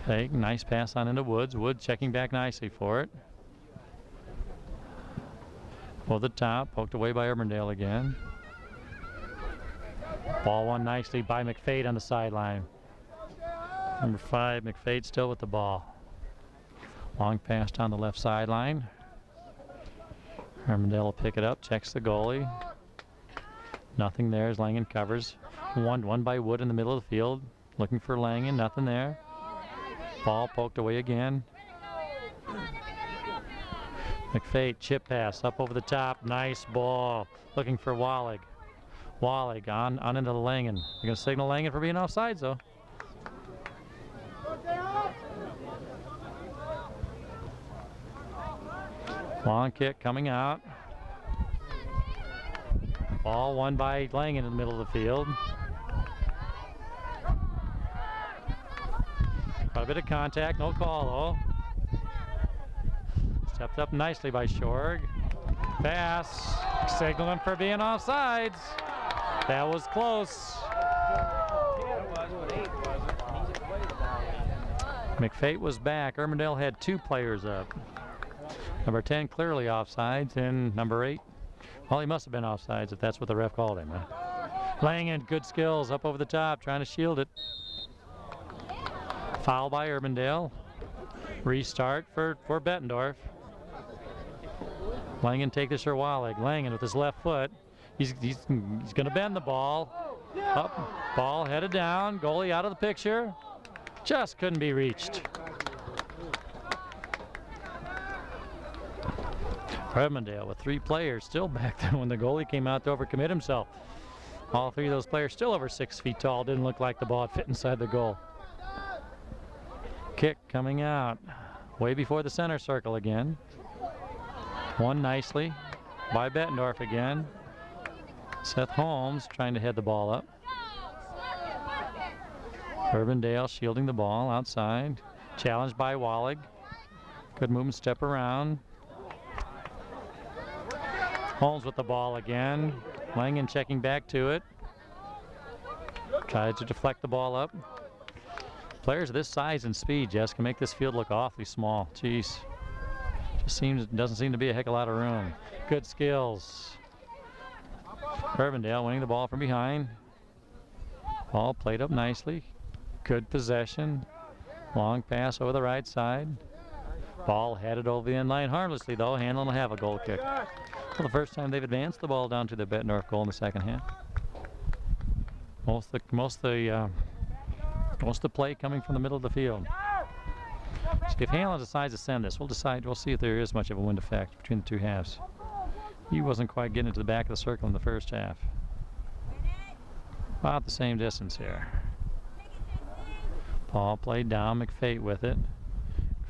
Fake, nice pass on into Woods. Woods checking back nicely for it. Over the top, poked away by Urbandale again. Ball won nicely by McFate on the sideline. Number 5, McFate still with the ball. Long pass down the left sideline. Urbandale will pick it up, checks the goalie. Nothing there as Langen covers. One by Wood in the middle of the field. Looking for Langen, nothing there. Ball poked away again. McFate, chip pass up over the top. Nice ball. Looking for Wallig. Wallig on into the Langen. They're going to signal Langen for being offsides, though. Long kick coming out. Ball won by Langen in the middle of the field. Got a bit of contact, no call though. Stepped up nicely by Shorg. Pass, signaling for being offsides. That was close. McFate was back. Urbandale had 2 players up. Number 10 clearly offsides, and number 8, well, he must have been offsides if that's what the ref called him. Langen, good skills up over the top, trying to shield it. Foul by Urbandale. Restart for Bettendorf. Langen take this for Wallig. Langen with his left foot. He's going to bend the ball. Up, ball headed down. Goalie out of the picture. Just couldn't be reached. Urbandale with 3 players still back there when the goalie came out to overcommit himself. All 3 of those players still over 6 feet tall. Didn't look like the ball fit inside the goal. Kick coming out way before the center circle again. Won nicely by Bettendorf again. Seth Holmes trying to head the ball up. Urbandale shielding the ball outside. Challenged by Wallig. Good movement, step around. Holmes with the ball again. Langen checking back to it. Tries to deflect the ball up. Players of this size and speed, Jess, can make this field look awfully small. Jeez. Doesn't seem to be a heck of a lot of room. Good skills. Urbandale winning the ball from behind. Ball played up nicely. Good possession. Long pass over the right side. Ball headed over the end line harmlessly, though. Hanlon will have a goal kick. For the first time they've advanced the ball down to the Bettendorf goal in the second half. Most of the play coming from the middle of the field. So if Hanlon decides to send this, we'll see if there is much of a wind effect between the 2 halves. He wasn't quite getting into the back of the circle in the first half. About the same distance here. Ball played down, McFate with it.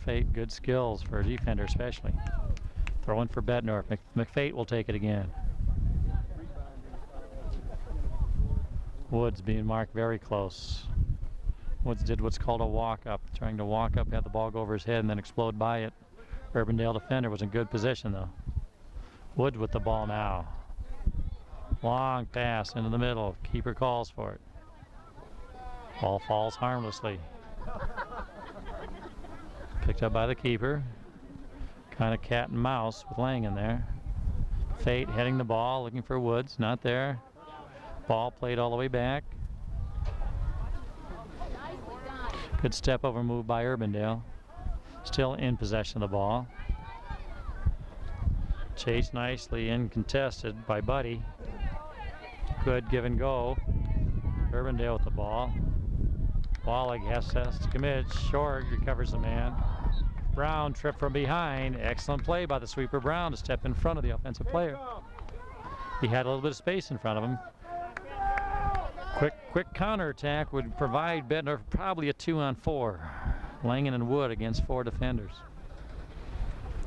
McFate, good skills for a defender especially. Throwing for Bettendorf. McFate will take it again. Woods being marked very close. Woods did what's called a walk-up, trying to walk up, have the ball go over his head and then explode by it. Urbandale defender was in good position though. Woods with the ball now. Long pass into the middle. Keeper calls for it. Ball falls harmlessly. Picked up by the keeper. Kind of cat and mouse with Langen there. Fate heading the ball, looking for Woods, not there. Ball played all the way back. Good step over move by Urbandale. Still in possession of the ball. Chased nicely and contested by Buddy. Good give and go. Urbandale with the ball. Wallig has to commit. Shorg recovers the man. Brown tripped from behind. Excellent play by the sweeper Brown to step in front of the offensive player. He had a little bit of space in front of him. Quick counterattack would provide Bettendorf probably a 2-on-4. Langen and Wood against 4 defenders.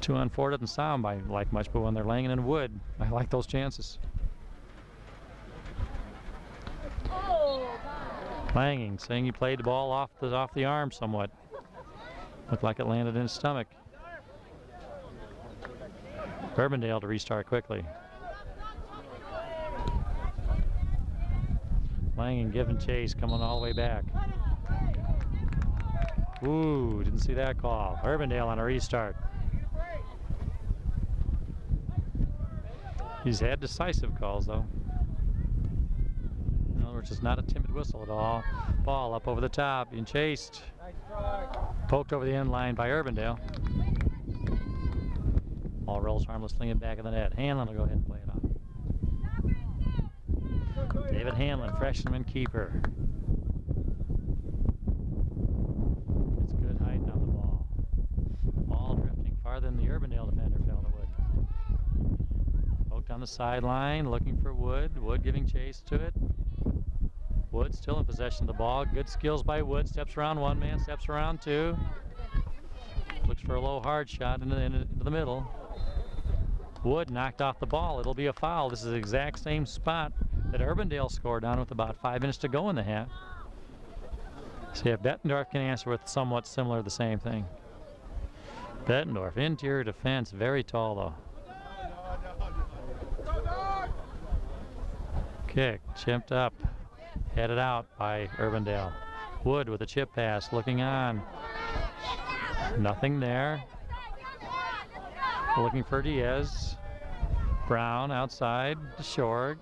2-on-4 doesn't sound like much, but when they're laying it in wood, I like those chances. Langing, saying he played the ball off the arm somewhat. Looked like it landed in his stomach. Urbandale to restart quickly. Langing giving chase, coming all the way back. Ooh, didn't see that call. Urbandale on a restart. He's had decisive calls, though. In other words, it's not a timid whistle at all. Ball up over the top, being chased. Poked over the end line by Urbandale. Ball rolls harmlessly in back of the net. Hanlon will go ahead and play it off. David Hanlon, freshman keeper. Gets good height on the ball. Ball drifting farther than the Urbandale defender felt it would. Poked on the sideline, looking for Wood. Wood giving chase to it. Wood still in possession of the ball. Good skills by Wood. Steps around one man, steps around two. Looks for a low hard shot into the middle. Wood knocked off the ball. It'll be a foul. This is the exact same spot that Urbandale scored on with about 5 minutes to go in the half. See if Bettendorf can answer with somewhat similar the same thing. Bettendorf, interior defense, very tall though. Kick, chipped up, headed out by Urbandale. Wood with a chip pass, looking on. Nothing there. Looking for Diaz. Brown outside to Shorg.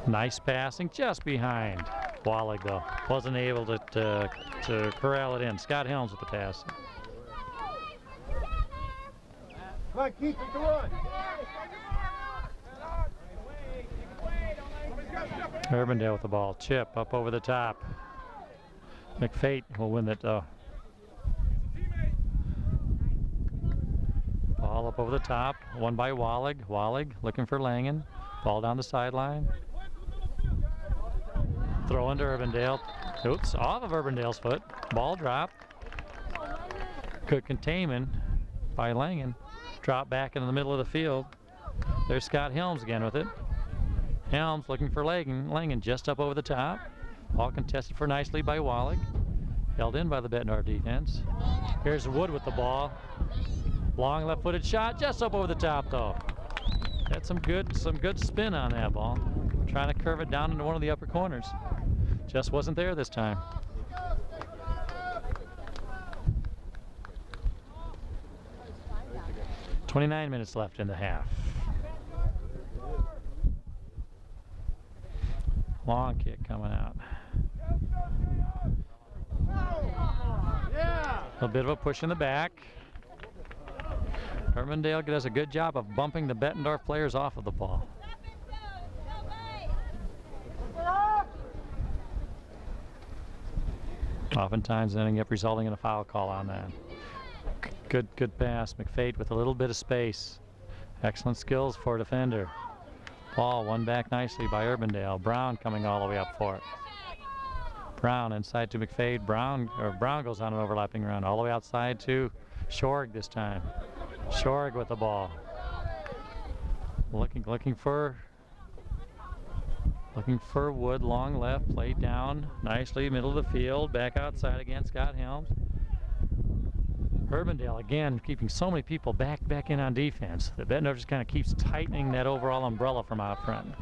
Nice passing just behind Wallig though. Wasn't able to corral it in. Scott Helms with the pass. Come on, keep it going. Urbandale with the ball. Chip up over the top. McFate will win it though. Ball up over the top. Won by Wallig. Wallig looking for Langen. Ball down the sideline. Throw into Urbandale. Oops, off of Urbandale's foot. Ball dropped. Good containment by Langen. Drop back into the middle of the field. There's Scott Helms again with it. Helms looking for Langen just up over the top. Ball contested for nicely by Wallig. Held in by the Bettendorf defense. Here's Wood with the ball. Long left-footed shot just up over the top though. Had some good spin on that ball. Trying to curve it down into one of the upper corners. Just wasn't there this time. .29 minutes left in the half. Long kick coming out. A bit of a push in the back. Urbandale does a good job of bumping the Bettendorf players off of the ball. Oftentimes ending up resulting in a foul call on that. Good pass. McFate with a little bit of space. Excellent skills for a defender. Ball won back nicely by Urbandale. Brown coming all the way up for it. Brown inside to McFade. Brown goes on an overlapping run all the way outside to Shorg this time. Shorg with the ball. Looking for Wood, long left, played down nicely, middle of the field, back outside again, Scott Helms. Urbandale again keeping so many people back in on defense. The Bettendorf just kind of keeps tightening that overall umbrella from out front.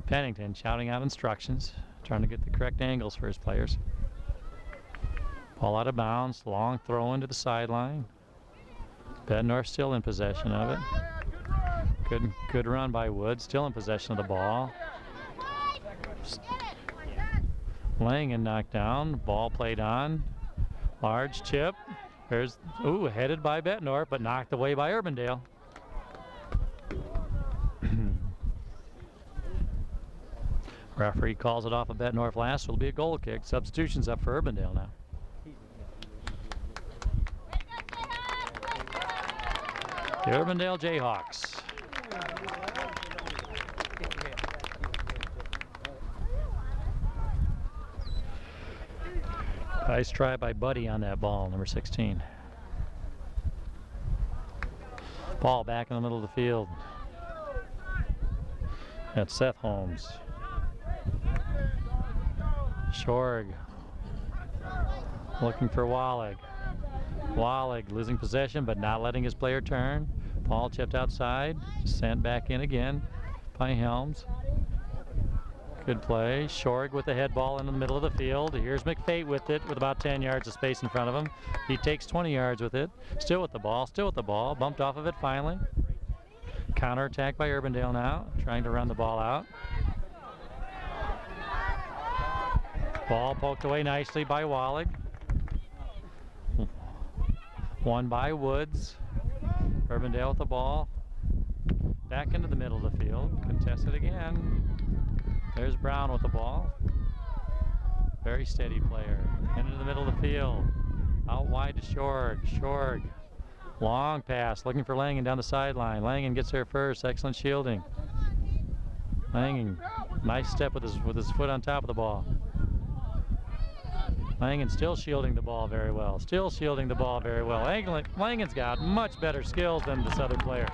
Pennington shouting out instructions, trying to get the correct angles for his players. Ball out of bounds, long throw into the sideline. Bettendorf still in possession of it. Good run by Wood, still in possession of the ball. Langen knocked down, ball played on. Large chip. There's, headed by Bettendorf, but knocked away by Urbandale. Referee calls it off of Bettendorf last. It'll be a goal kick. Substitutions up for Urbandale now. The Urbandale Jayhawks. Nice try by Buddy on that ball, number 16. Ball back in the middle of the field. That's Seth Holmes. Shorg looking for Wallig. Wallig losing possession but not letting his player turn. Ball chipped outside, sent back in again by Helms. Good play. Shorg with the head ball in the middle of the field. Here's McFate with it with about 10 yards of space in front of him. He takes 20 yards with it. Still with the ball. Bumped off of it finally. Counterattack by Urbandale now, trying to run the ball out. Ball poked away nicely by Wallig. Won by Woods. Urbandale with the ball. Back into the middle of the field. Contested again. There's Brown with the ball. Very steady player. Into the middle of the field. Out wide to Shorg. Shorg. Long pass. Looking for Langen down the sideline. Langen gets there first. Excellent shielding. Langen. Nice step with his foot on top of the ball. Langen still shielding the ball very well. Langen's got much better skills than this other player.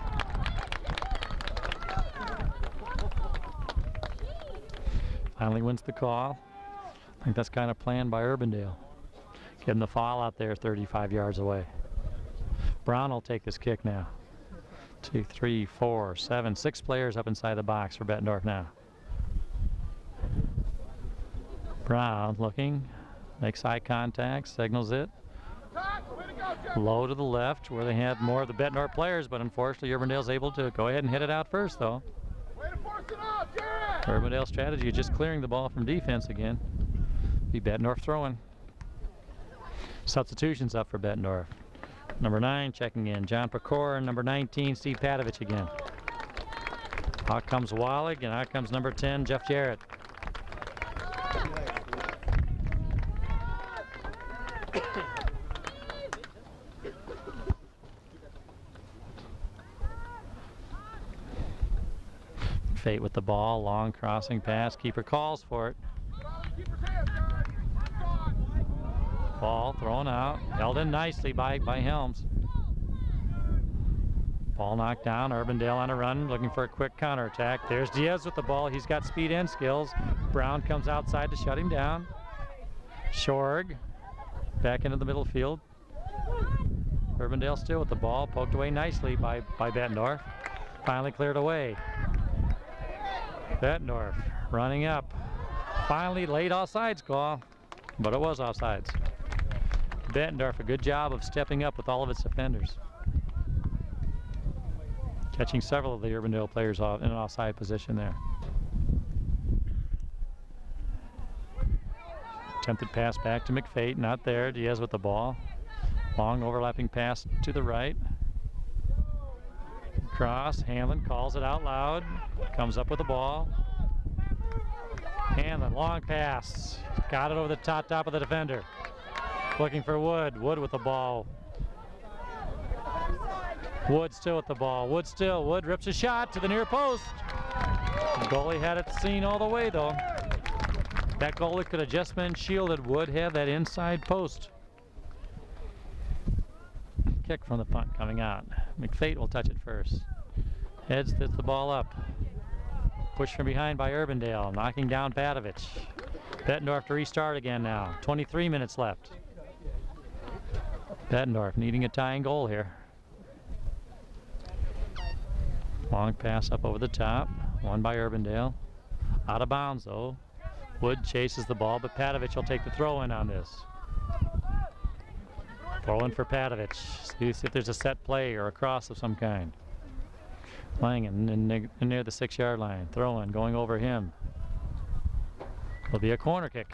Finally wins the call. I think that's kind of planned by Urbandale. Give him the foul out there 35 yards away. Brown will take this kick now. 2, 3, 4, 7, 6 players up inside the box for Bettendorf now. Brown looking, makes eye contact, signals it. Low to the left where they had more of the Bettendorf players, but unfortunately Urbandale's able to go ahead and hit it out first though. Urbandale's strategy is just clearing the ball from defense again. Be Bettendorf throwing. Substitutions up for Bettendorf. Number 9 checking in, John Pecor, and number 19, Steve Padovich again. Out comes Wallig, and out comes number 10, Jeff Jarrett. Fate with the ball, long crossing pass, keeper calls for it. Ball thrown out, held in nicely by Helms. Ball knocked down, Urbandale on a run, looking for a quick counterattack. There's Diaz with the ball, he's got speed and skills. Brown comes outside to shut him down. Shorg back into the middle field. Urbandale still with the ball, poked away nicely by Bettendorf. Finally cleared away. Bettendorf running up. Finally late offsides call, but it was offsides. Bettendorf, a good job of stepping up with all of its defenders. Catching several of the Urbandale players off in an offside position there. Attempted pass back to McFate, not there. Diaz with the ball. Long overlapping pass to the right. Cross, Hanlon calls it out loud. Comes up with the ball. Hanlon, long pass. Got it over the top of the defender. Looking for Wood. Wood with the ball. Wood still with the ball. Wood rips a shot to the near post. The goalie had it seen all the way though. That goalie could have just been shielded. Wood had that inside post. Kick from the punt coming out. McFate will touch it first. Heads the ball up. Push from behind by Urbandale, knocking down Padovich. Bettendorf to restart again now. 23 minutes left. Bettendorf needing a tying goal here. Long pass up over the top. Won by Urbandale. Out of bounds though. Wood chases the ball, but Padovich will take the throw in on this. Throw in for Padovich. See if there's a set play or a cross of some kind. Langen in near the 6-yard line. Throw in, going over him. Will be a corner kick.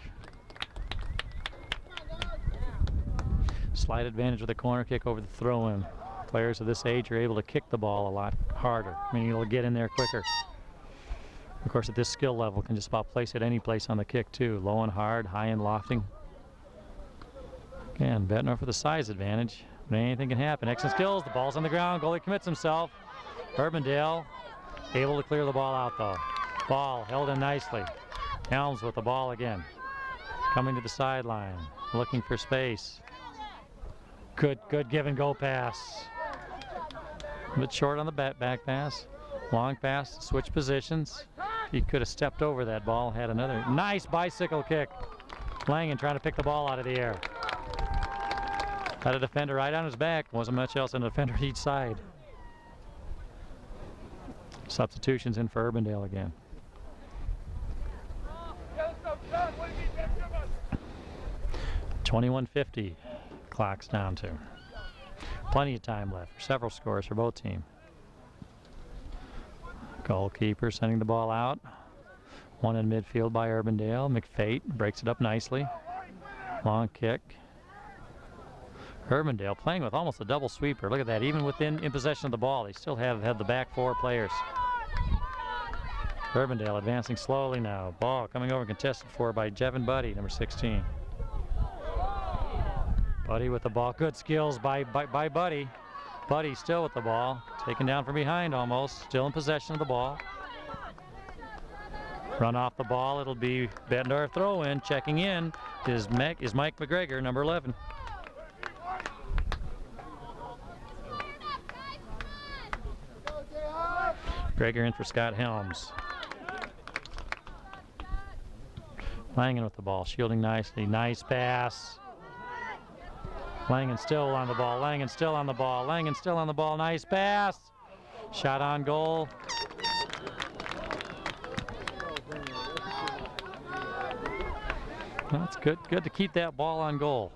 Slight advantage with a corner kick over the throw-in. Players of this age are able to kick the ball a lot harder, meaning it'll get in there quicker. Of course, at this skill level, can just about place it any place on the kick too. Low and hard, high and lofting. Again, Bettendorf with a size advantage, but anything can happen. Excellent skills, the ball's on the ground, goalie commits himself. Urbandale able to clear the ball out though. Ball held in nicely. Helms with the ball again. Coming to the sideline. looking for space. Good give and go pass. A bit short on the back pass. Long pass, switch positions. He could have stepped over that ball, had another nice bicycle kick. Langen trying to pick the ball out of the air. Had a defender right on his back. Wasn't much else than a defender each side. Substitutions in for Urbandale again. $21.50 clock's down to. Plenty of time left. Several scores for both teams. Goalkeeper sending the ball out. One in midfield by Urbandale. McFate breaks it up nicely. Long kick. Urbandale playing with almost a double sweeper. Look at that. Even in possession of the ball, they still have the back four players. Urbandale advancing slowly now. Ball coming over contested for by Jevin Buddy, number 16. Buddy with the ball. Good skills by Buddy. Buddy still with the ball. Taken down from behind almost. Still in possession of the ball. Run off the ball. It'll be Bettendorf throw in. Checking in is Mike McGregor, number 11. McGregor in for Scott Helms. Langen with the ball. Shielding nicely. Nice pass. Langen still on the ball. Langen still on the ball. Langen still on the ball. Nice pass. Shot on goal. That's good. Good to keep that ball on goal.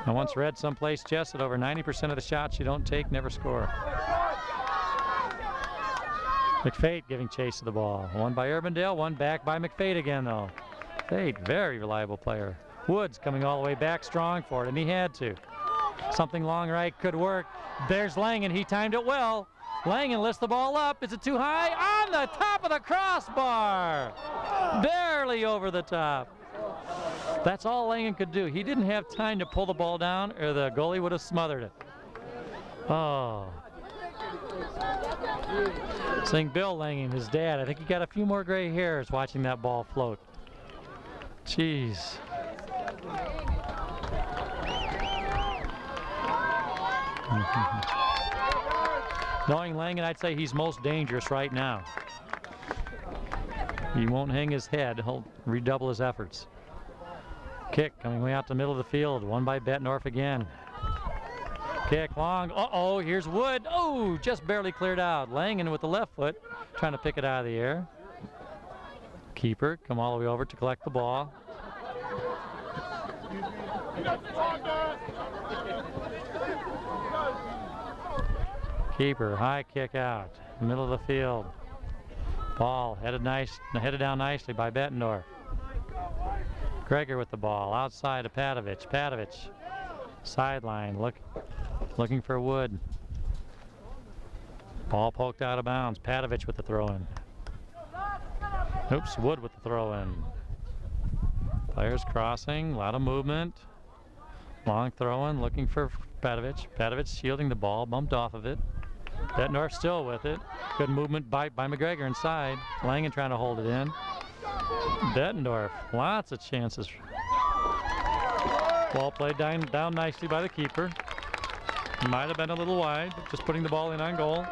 I once read someplace, Jess, that over 90% of the shots you don't take never score. McFate giving chase to the ball. One by Urbandale, one back by McFate again, though. McFate, very reliable player. Woods coming all the way back strong for it, and he had to. Something long right could work. There's Langen. He timed it well. Langen lifts the ball up. Is it too high? On the top of the crossbar. Barely over the top. That's all Langen could do. He didn't have time to pull the ball down, or the goalie would have smothered it. Oh. Seeing Bill Langen, his dad, I think he got a few more gray hairs watching that ball float. Jeez. Knowing Langen, I'd say he's most dangerous right now. He won't hang his head. He'll redouble his efforts. Kick coming way out the middle of the field. Won by Bettendorf again. Kick long. Uh-oh, here's Wood. Oh, just barely cleared out. Langen with the left foot trying to pick it out of the air. Keeper come all the way over to collect the ball. Keeper, high kick out, middle of the field. Ball headed down nicely by Bettendorf. Gregor with the ball, outside to Patovich. Patovich, sideline, looking for Wood. Ball poked out of bounds. Patovich with the throw-in. Oops, Wood with the throw-in. Players crossing, a lot of movement. Long throw-in, looking for Patovich. Patovich shielding the ball, bumped off of it. Bettendorf still with it. Good movement by McGregor inside. Langen trying to hold it in. Bettendorf, lots of chances. Ball played down nicely by the keeper. Might have been a little wide, but just putting the ball in on goal.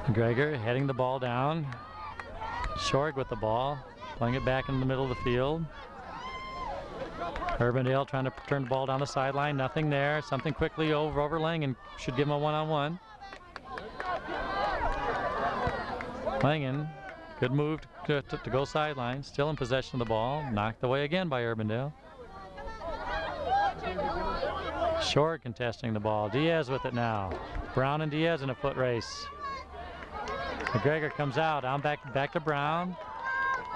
McGregor heading the ball down. Shorg with the ball, playing it back in the middle of the field. Urbandale trying to turn the ball down the sideline. Nothing there. Something quickly over Langen. Should give him a one-on-one. Langen, good move to go sideline. Still in possession of the ball. Knocked away again by Urbandale. Short contesting the ball. Diaz with it now. Brown and Diaz in a foot race. McGregor comes out. Down back to Brown.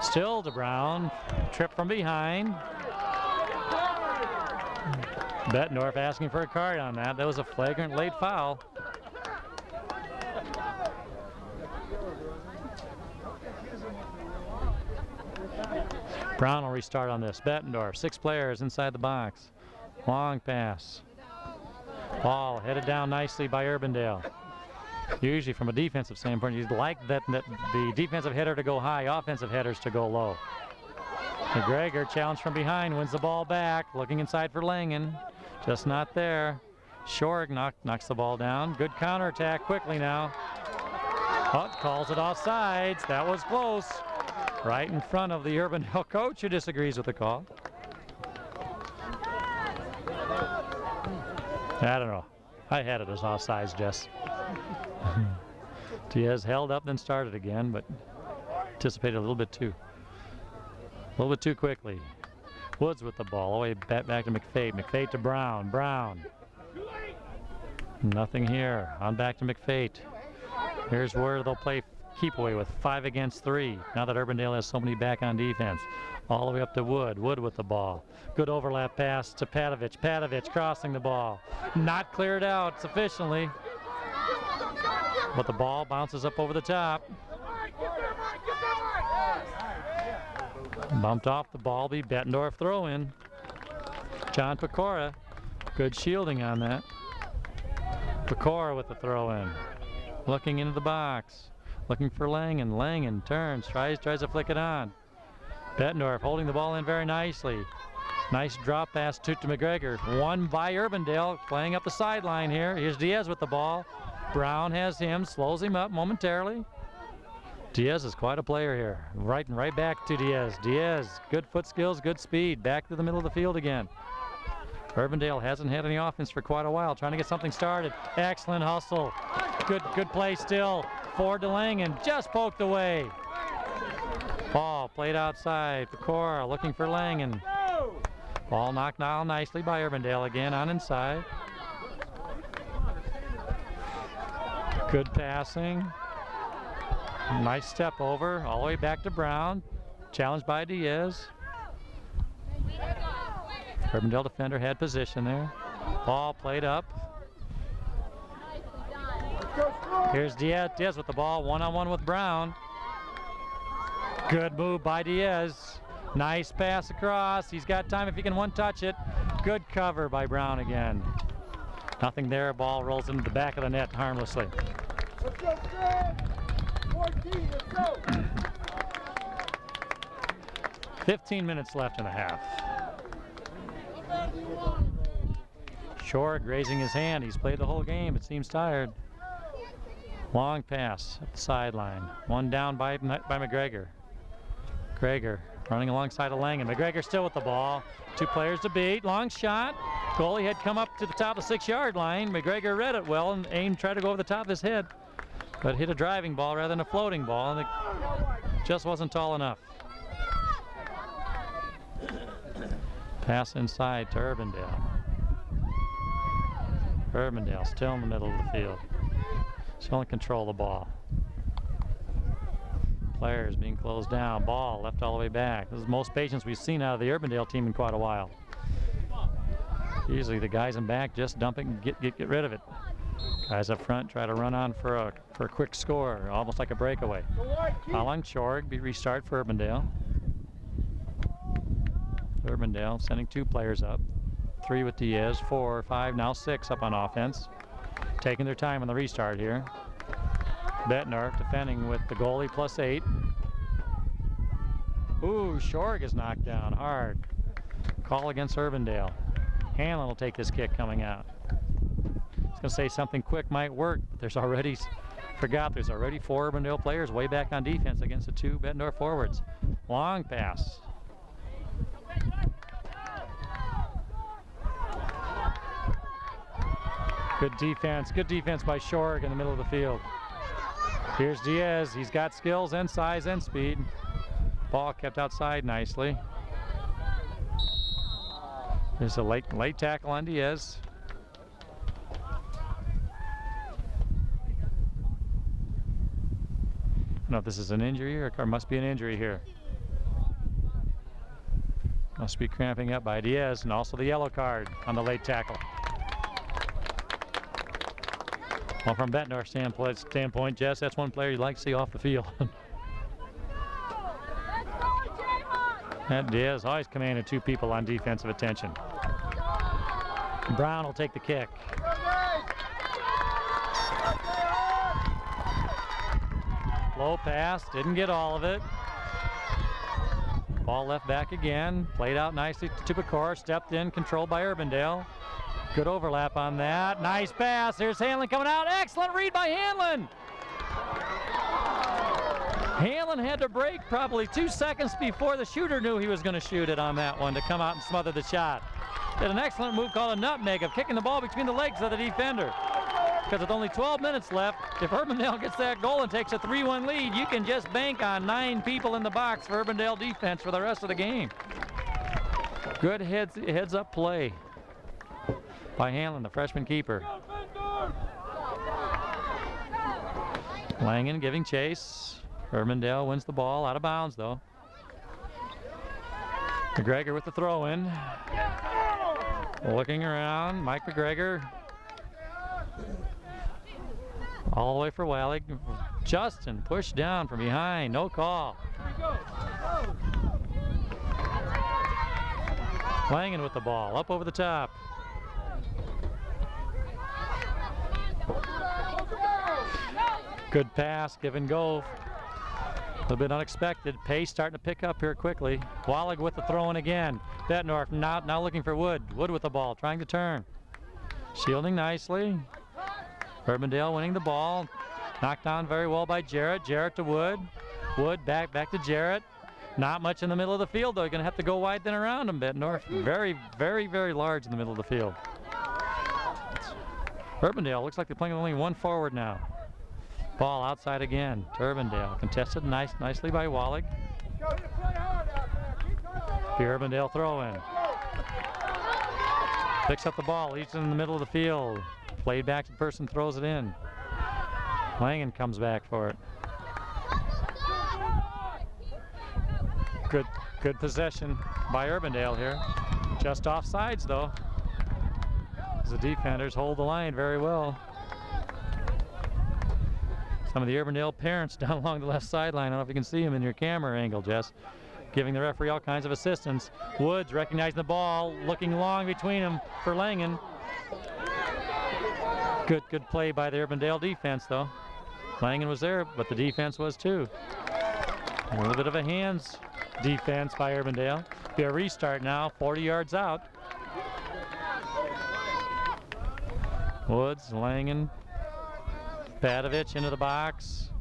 Still to Brown. Trip from behind. Bettendorf asking for a card on that. That was a flagrant late foul. Brown will restart on this. Bettendorf, 6 players inside the box. Long pass. Ball headed down nicely by Urbandale. Usually from a defensive standpoint, you'd like that the defensive header to go high, offensive headers to go low. McGregor, challenge from behind, wins the ball back, looking inside for Langen. Just not there. Shorg knocks the ball down. Good counterattack quickly now. Oh, calls it offsides. That was close. Right in front of the Urbandale coach who disagrees with the call. I don't know. I had it as offsides, Jess. Diaz held up, then started again, but anticipated a little bit too quickly. Woods with the ball, all the way back to McFate. McFate to Brown. Brown. Nothing here. On back to McFate. Here's where they'll play keep away with 5 against 3. Now that Urbandale has so many back on defense. All the way up to Wood. Wood with the ball. Good overlap pass to Patovich. Patovich crossing the ball. Not cleared out sufficiently. But the ball bounces up over the top. Bumped off the ball. Be Bettendorf throw in. John Pecora. Good shielding on that. Pecora with the throw in. Looking into the box. Looking for Langen. Langen turns. Tries to flick it on. Bettendorf holding the ball in very nicely. Nice drop pass to McGregor. Won by Urbandale. Playing up the sideline here. Here's Diaz with the ball. Brown has him. Slows him up momentarily. Diaz is quite a player here. Right back to Diaz. Diaz, good foot skills, good speed. Back to the middle of the field again. Urbandale hasn't had any offense for quite a while. Trying to get something started. Excellent hustle. Good play still. Ford to Langen. Just poked away. Ball played outside. Pecora looking for Langen. Ball knocked down nicely by Urbandale again on inside. Good passing. Nice step over, all the way back to Brown. Challenged by Diaz. Urbandale defender had position there. Ball played up. Here's Diaz. Diaz with the ball, one-on-one with Brown. Good move by Diaz. Nice pass across. He's got time if he can one-touch it. Good cover by Brown again. Nothing there. Ball rolls into the back of the net harmlessly. Let's go, Fred! 14, let's go! 15 minutes left in the half. Shorg raising his hand. He's played the whole game, but seems tired. Long pass at the sideline. One down by McGregor. McGregor running alongside of Langen. McGregor still with the ball. 2 players to beat. Long shot. Goalie had come up to the top of the 6-yard line. McGregor read it well and aimed, tried to go over the top of his head, but hit a driving ball rather than a floating ball, and it just wasn't tall enough. Pass inside to Urbandale. Urbandale still in the middle of the field. Still in control of the ball. Players being closed down. Ball left all the way back. This is the most patience we've seen out of the Urbandale team in quite a while. Usually the guys in back just dumping, get rid of it. Guys up front try to run on for a quick score, almost like a breakaway. Following Shorg, be restart for Urbandale. Urbandale sending 2 players up. 3 with Diaz, 4, 5, now 6 up on offense. Taking their time on the restart here. Bettendorf defending with the goalie +8. Ooh, Shorg is knocked down hard. Call against Urbandale. Hanlon will take this kick coming out. I was going to say something quick might work, but there's already 4 Urbandale players way back on defense against the 2 Bettendorf forwards. Long pass. Good defense by Shorg in the middle of the field. Here's Diaz. He's got skills and size and speed. Ball kept outside nicely. There's a late tackle on Diaz. I don't know if this is an injury or must be an injury here. Must be cramping up by Diaz, and also the yellow card on the late tackle. Well, from Bettendorf's standpoint, Jess, that's one player you'd like to see off the field. That Diaz always commanded 2 people on defensive attention. Brown will take the kick. low pass, didn't get all of it. Ball left back again, played out nicely to Pecora, stepped in, controlled by Urbandale. Good overlap on that, nice pass, here's Hanlon coming out, excellent read by Hanlon! Hanlon had to break probably 2 seconds before the shooter knew he was going to shoot it on that one to come out and smother the shot. Did an excellent move called a nutmeg of kicking the ball between the legs of the defender. Because with only 12 minutes left, if Urbandale gets that goal and takes a 3-1 lead, you can just bank on 9 people in the box for Urbandale defense for the rest of the game. Good heads-up play by Hanlon, the freshman keeper. Langen giving chase. Urbandale wins the ball, out of bounds though. McGregor with the throw-in. Looking around, Mike McGregor. All the way for Wallig. Justin pushed down from behind, no call. Langen with the ball, up over the top. Good pass, give and go. A little bit unexpected. Pace starting to pick up here quickly. Wallig with the throw-in again. Bettendorf now looking for Wood. Wood with the ball, trying to turn. Shielding nicely. Urbandale winning the ball. Knocked down very well by Jarrett. Jarrett to Wood. Wood back to Jarrett. Not much in the middle of the field though. You're gonna have to go wide then around him, Bettendorf. Very, very, very large in the middle of the field. Urbandale looks like they're playing with only one forward now. Ball outside again to Urbandale. Contested nicely by Wallig. The Urbandale throw in. Picks up the ball, leads it in the middle of the field. Played back to the person, throws it in. Langen comes back for it. Good possession by Urbandale here. Just offsides though. The defenders hold the line very well. Some of the Urbandale parents down along the left sideline, I don't know if you can see them in your camera angle, Jess, giving the referee all kinds of assistance. Woods recognizing the ball, looking long between them for Langen. Good play by the Urbandale defense though. Langen was there, but the defense was too. A little bit of a hands defense by Urbandale. Be a restart now, 40 yards out. Woods, Langen, Patovich into the box.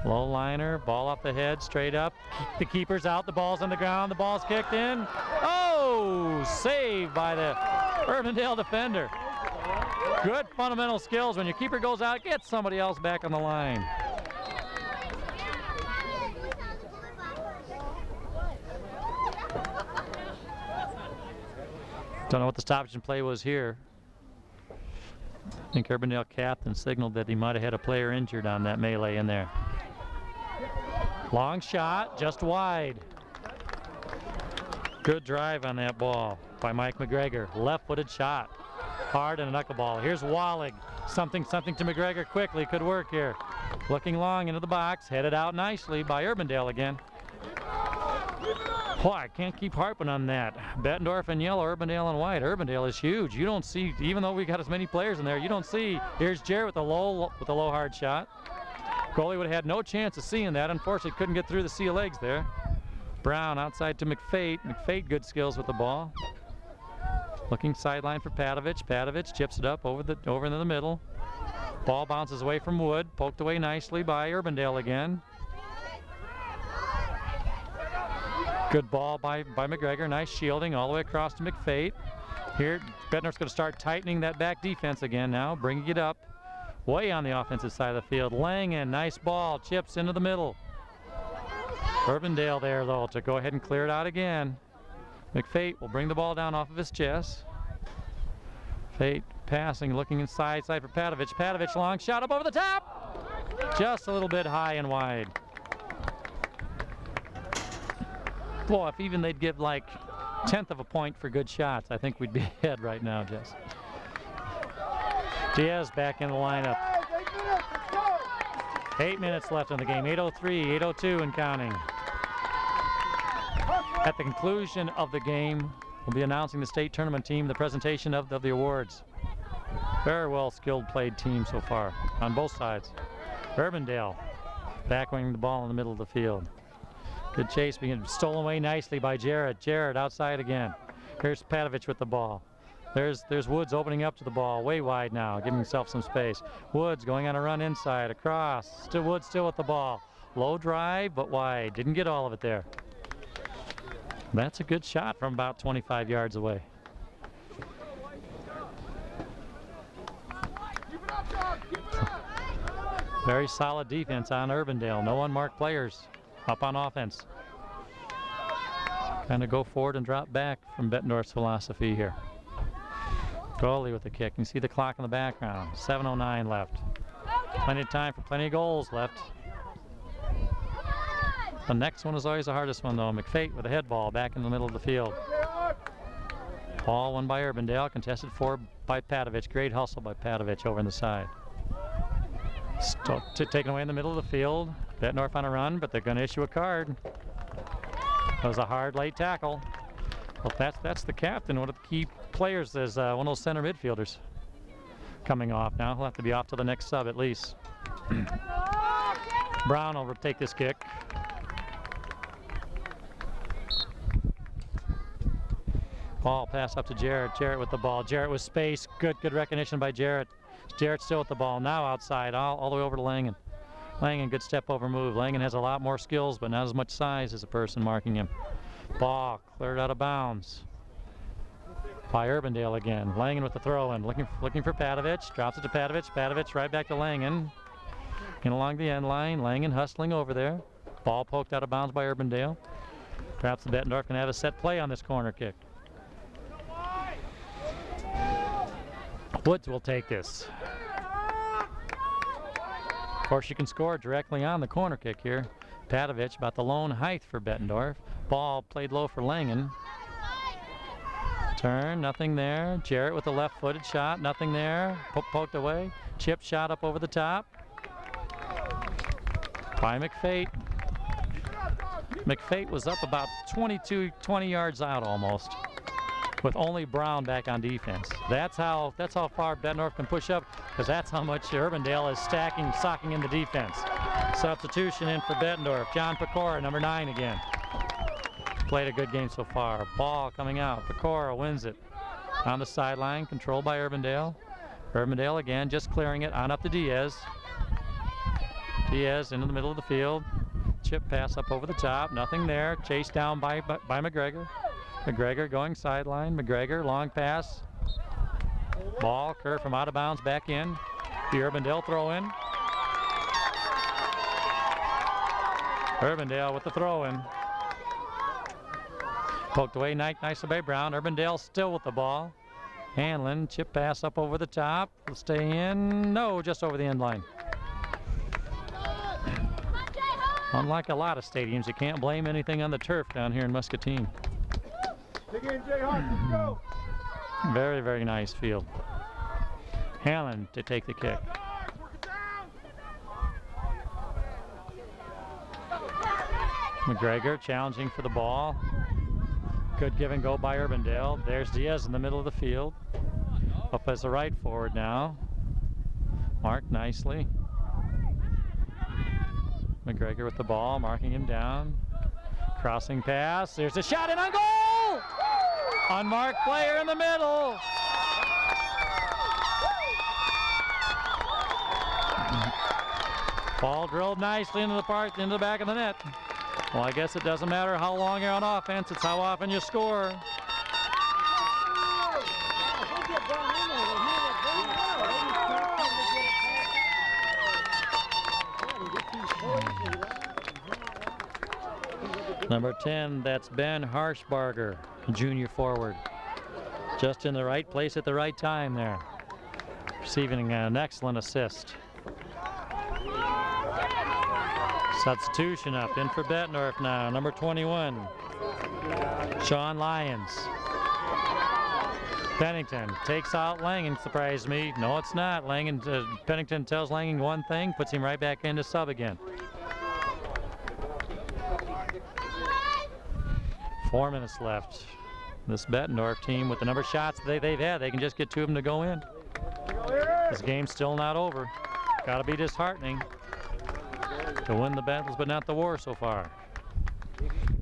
Low liner, ball off the head, straight up. The keeper's out, the ball's on the ground, the ball's kicked in. Oh, saved by the Urbandale defender. Good fundamental skills. When your keeper goes out, get somebody else back on the line. Don't know what the stoppage and play was here. I think Urbandale captain signaled that he might have had a player injured on that melee in there. Long shot, just wide. Good drive on that ball by Mike McGregor. Left-footed shot, hard and a knuckleball. Here's Wallig, something to McGregor quickly, could work here. Looking long into the box, headed out nicely by Urbandale again. Boy, I can't keep harping on that. Bettendorf in yellow, Urbandale in white. Urbandale is huge. You don't see, even though we got as many players in there, you don't see. Here's Jarrett with a low hard shot. Goalie would have had no chance of seeing that. Unfortunately, couldn't get through the sea of legs there. Brown outside to McFate. McFate good skills with the ball. Looking sideline for Patovich. Patovich chips it up over into the middle. Ball bounces away from Wood. Poked away nicely by Urbandale again. Good ball by McGregor. Nice shielding all the way across to McFate. Here, Bettendorf's going to start tightening that back defense again now, bringing it up. Way on the offensive side of the field. Langen, nice ball, chips into the middle. Urbandale there though to go ahead and clear it out again. McFate will bring the ball down off of his chest. Fate passing, looking inside for Patovich. Patovich long shot up over the top. Just a little bit high and wide. Boy, if even they'd give like 1/10 of a point for good shots, I think we'd be ahead right now, Jess. Diaz back in the lineup. 8 minutes left in the game. 8:03, 8:02 and counting. At the conclusion of the game, we'll be announcing the state tournament team, the presentation of the awards. Very well skilled played team so far on both sides. Urbandale Backwing the ball in the middle of the field. Good chase being stolen away nicely by Jarrett. Jarrett outside again. Here's Patovich with the ball. There's Woods opening up to the ball, way wide now, giving himself some space. Woods going on a run inside, across. Still Woods still with the ball. Low drive, but wide. Didn't get all of it there. That's a good shot from about 25 yards away. Very solid defense on Urbandale. No unmarked players up on offense. Kind of go forward and drop back from Bettendorf's philosophy here. Goalie with the kick. You can see the clock in the background. 7:09 left. Plenty of time for plenty of goals left. The next one is always the hardest one, though. McFate with a head ball back in the middle of the field. Ball won by Urbandale, contested for by Patovich. Great hustle by Patovich over on the side. Taken away in the middle of the field. Bettendorf on a run, but they're going to issue a card. That was a hard late tackle. Well, that's the captain, one of the key players, is one of those center midfielders coming off now. He'll have to be off to the next sub at least. Brown will take this kick. Ball pass up to Jarrett. Jarrett with the ball. Jarrett with space. Good recognition by Jarrett. Jarrett still with the ball. Now outside, all the way over to Langen. Langen, good step over move. Langen has a lot more skills, but not as much size as the person marking him. Ball cleared out of bounds by Urbandale again. Langen with the throw in, looking for Patovich. Drops it to Patovich. Patovich right back to Langen. In along the end line. Langen hustling over there. Ball poked out of bounds by Urbandale. Perhaps the Bettendorf can have a set play on this corner kick. Woods will take this. Of course, you can score directly on the corner kick here. Patovich about the lone height for Bettendorf. Ball played low for Langen. Turn, nothing there. Jarrett with a left-footed shot, nothing there. Poked away. Chip shot up over the top by McFate. McFate was up about 20 yards out almost, with only Brown back on defense. That's how far Bettendorf can push up, because that's how much Urbandale is socking in the defense. Substitution in for Bettendorf. John Pecora, number 9 again. Played a good game so far. Ball coming out. Pecora wins it on the sideline, controlled by Urbandale. Urbandale again, just clearing it on up to Diaz. Diaz into the middle of the field. Chip pass up over the top. Nothing there. Chased down by McGregor. McGregor going sideline. McGregor, long pass. Ball curve from out of bounds back in. The Urbandale throw in. Urbandale with the throw in. Poked away nicely by Brown. Urbandale still with the ball. Hanlon, chip pass up over the top. Will stay in. No, just over the end line. Unlike a lot of stadiums, you can't blame anything on the turf down here in Muscatine. Dig in, Jayhawk, let's go. Very, very nice field. Hanlon to take the kick. McGregor challenging for the ball. Good give and go by Urbandale. There's Diaz in the middle of the field. Up as the right forward now. Marked nicely. McGregor with the ball, marking him down. Crossing pass. There's a shot and on goal! Unmarked player in the middle. Ball drilled nicely into the back of the net. Well, I guess it doesn't matter how long you're on offense, it's how often you score. Number 10, that's Ben Harshbarger, junior forward. Just in the right place at the right time there. Receiving an excellent assist. Substitution up, in for Bettendorf now, number 21, Sean Lyons. Pennington takes out Langen, surprised me. No, it's not. Pennington tells Langen one thing, puts him right back into sub again. 4 minutes left. This Bettendorf team, with the number of shots they've had, they can just get 2 of them to go in. This game's still not over. Gotta be disheartening. to win the battles but not the war so far.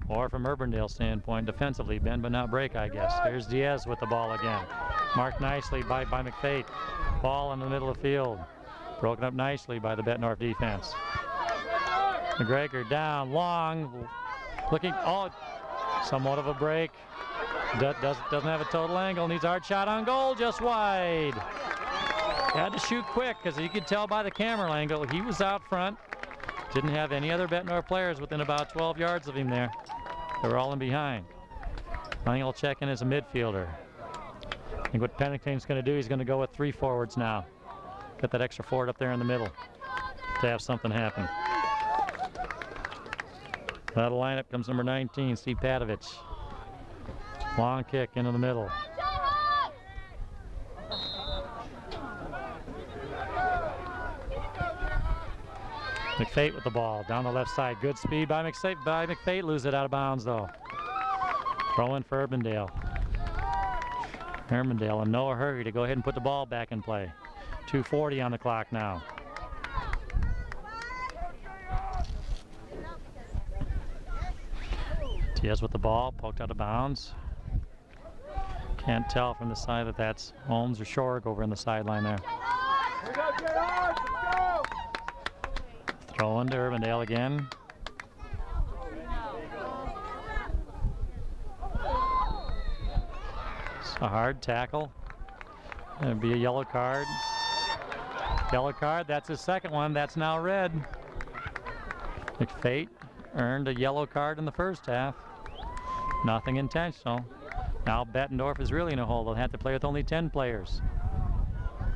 Or from Urbandale's standpoint, defensively, bend but not break, I guess. Here's Diaz with the ball again. Marked nicely by McFate. Ball in the middle of the field. Broken up nicely by the Bettendorf defense. McGregor down, long, looking, somewhat of a break. Doesn't have a total angle, needs a hard shot on goal, just wide. Had to shoot quick because you could tell by the camera angle he was out front. Didn't have any other Bettendorf players within about 12 yards of him there. They were all in behind. Lang will check in as a midfielder. I think what Pennington's going to do, he's going to go with 3 forwards now. Get that extra forward up there in the middle to have something happen. Out of lineup comes number 19, Steve Padovich. Long kick into the middle. McFate with the ball down the left side. Good speed by McFate. Lose it out of bounds though. Throw in for Urbandale. Urbandale in no hurry to go ahead and put the ball back in play. 2:40 on the clock now. Diaz with the ball, poked out of bounds. Can't tell from the side that that's Holmes or Shorg over in the sideline there. Throw into Urbandale again. It's a hard tackle. It'll be a yellow card. Yellow card, that's his second one. That's now red. McFate earned a yellow card in the first half. Nothing intentional. Now Bettendorf is really in a hole. They'll have to play with only 10 players.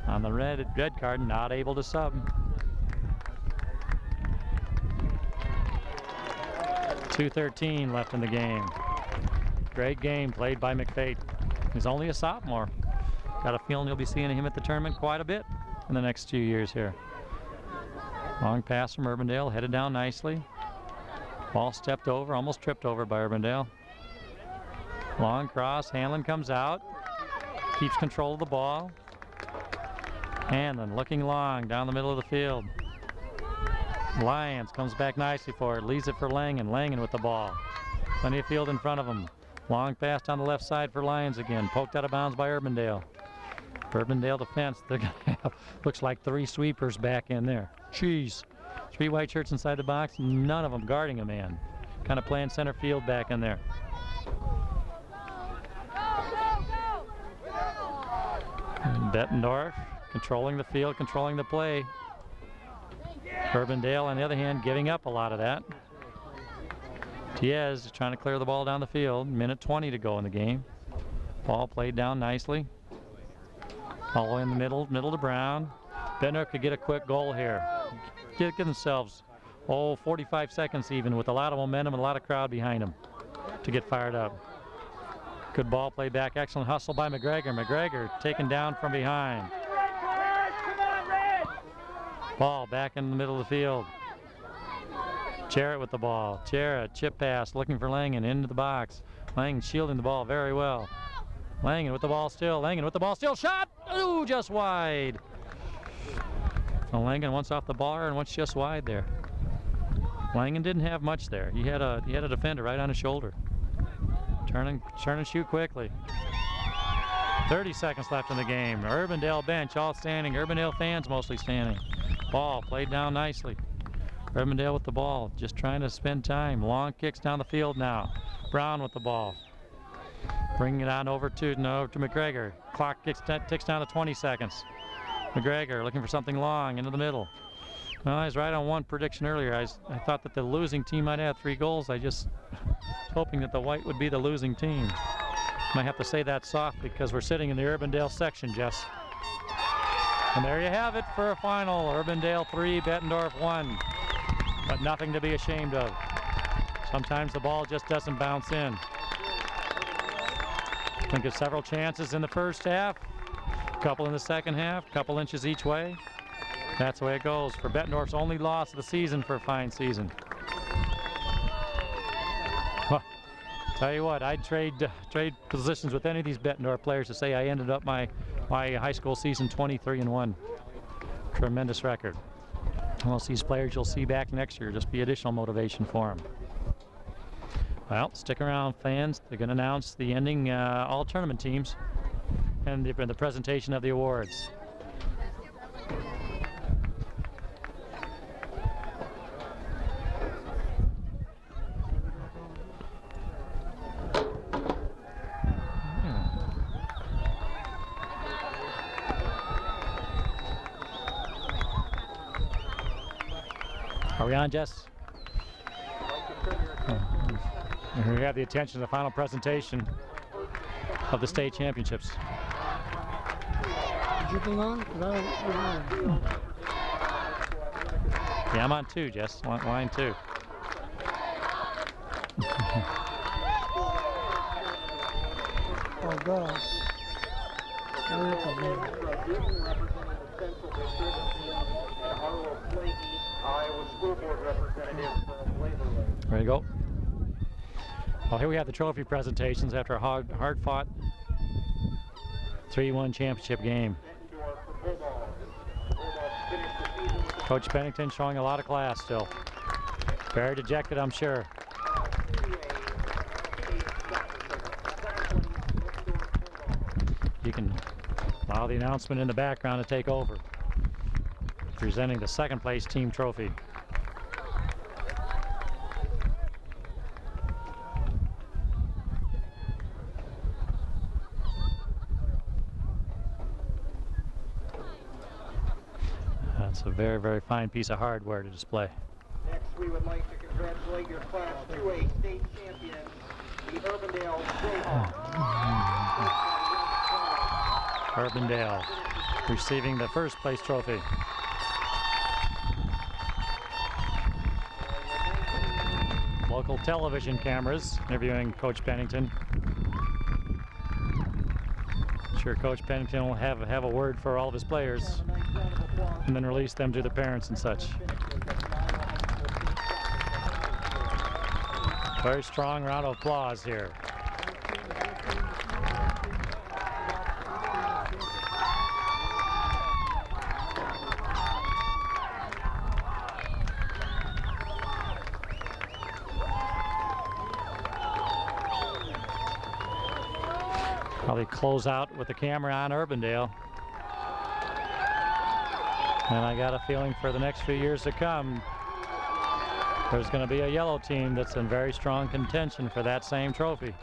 On the red card, not able to sub. 2:13 left in the game. Great game played by McFate. He's only a sophomore. Got a feeling you'll be seeing him at the tournament quite a bit in the next 2 years here. Long pass from Urbandale, headed down nicely. Ball stepped over, almost tripped over by Urbandale. Long cross, Hanlon comes out, keeps control of the ball. Hanlon looking long down the middle of the field. Lyons comes back nicely for it, leaves it for Langen. Langen with the ball. Plenty of field in front of him. Long pass down the left side for Lyons again, poked out of bounds by Urbandale. Urbandale defense, they're gonna have, looks like 3 sweepers back in there. Jeez, 3 white shirts inside the box, none of them guarding a man. Kind of playing center field back in there. And Bettendorf controlling the field, controlling the play. Urbandale, on the other hand, giving up a lot of that. Diaz is trying to clear the ball down the field. Minute 20 to go in the game. Ball played down nicely. All the way in the middle to Brown. Bettendorf could get a quick goal here. Give themselves, 45 seconds even, with a lot of momentum and a lot of crowd behind them to get fired up. Good ball play back. Excellent hustle by McGregor. McGregor taken down from behind. Ball back in the middle of the field. Jarrett with the ball. Jarrett, chip pass, looking for Langen into the box. Langen shielding the ball very well. Langen with the ball still. Langen with the ball still. Shot! Ooh, just wide. Well, Langen once off the bar and once just wide there. Langen didn't have much there. He had a defender right on his shoulder. Turn and shoot quickly. 30 seconds left in the game. Urbandale bench all standing. Urbandale fans mostly standing. Ball played down nicely. Urbandale with the ball, just trying to spend time. Long kicks down the field now. Brown with the ball. Bringing it on over to McGregor. Clock ticks down to 20 seconds. McGregor looking for something long into the middle. Well, I was right on one prediction earlier. I thought that the losing team might have 3 goals. I just hoping that the white would be the losing team. Might have to say that soft because we're sitting in the Urbandale section, Jess. And there you have it for a final. Urbandale 3, Bettendorf 1. But nothing to be ashamed of. Sometimes the ball just doesn't bounce in. I think of several chances in the first half, a couple in the second half, a couple inches each way. That's the way it goes for Bettendorf's only loss of the season for a fine season. Well, tell you what, I'd trade positions with any of these Bettendorf players to say I ended up my high school season 23-1. Tremendous record. Most of these players you'll see back next year, just be additional motivation for them. Well, stick around, fans. They're going to announce the ending all tournament teams and the presentation of the awards. Are we on, Jess? We have the attention of the final presentation of the state championships. Did you bring on? 'Cause I don't know. Yeah, I'm on 2, Jess. Line 2. Oh, God. There you go. Well, here we have the trophy presentations after a hard-fought 3-1 championship game. Coach Pennington showing a lot of class still. Very dejected, I'm sure. You can allow the announcement in the background to take over. Presenting the second place team trophy. That's a very, very fine piece of hardware to display. Next, we would like to congratulate your Class 2A state champions, the Urbandale Jayhawks. Urbandale receiving the first place trophy. Local television cameras interviewing Coach Pennington. I'm sure Coach Pennington will have a word for all of his players and then release them to the parents and such. Very strong round of applause here. Probably close out with the camera on Urbandale. And I got a feeling for the next few years to come, there's going to be a yellow team that's in very strong contention for that same trophy.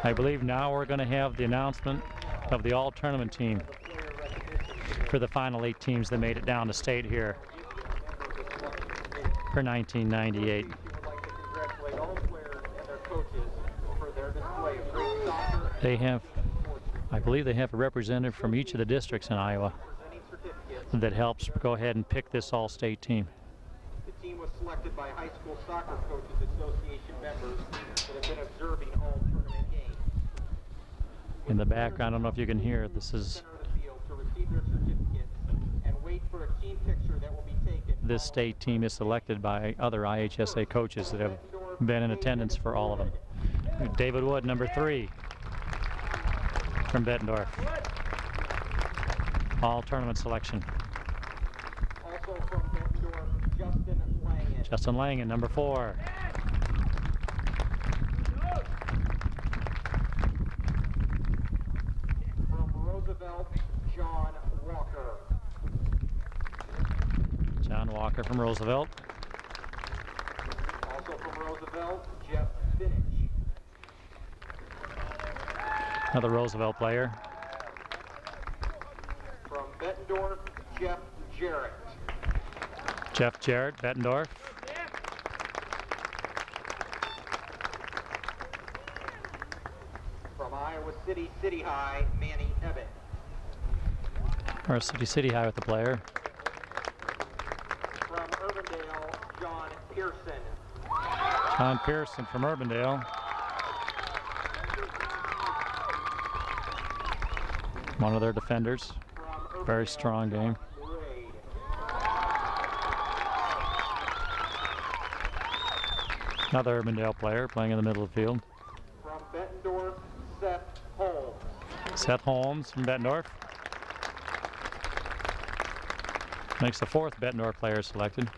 I believe now we're going to have the announcement of the all-tournament team for the final 8 teams that made it down to state here for 1998. They have, I believe they have a representative from each of the districts in Iowa that helps go ahead and pick this all-state team. The team was selected by High School Soccer Coaches Association members that have been observing all tournament games. In the background, I don't know if you can hear, this is this state team is selected by other IHSA coaches that have been in attendance for all of them. David Wood, number 3 from Bettendorf. All tournament selection. Also from Bettendorf, Justin Langen. Justin Langen, number 4. From Roosevelt, John Walker. John Walker from Roosevelt. Also from Roosevelt, Jeff Finich. Another Roosevelt player. From Bettendorf, Jeff Jarrett. Jeff Jarrett, Bettendorf. From Iowa City, City High, Manny Ebbett. Or City High with the player. From Urbandale, John Pearson. John Pearson from Urbandale. One of their defenders. Very strong game. Another Urbandale player playing in the middle of the field. From Bettendorf, Seth Holmes. Seth Holmes from Bettendorf makes the 4th Bettendorf player selected.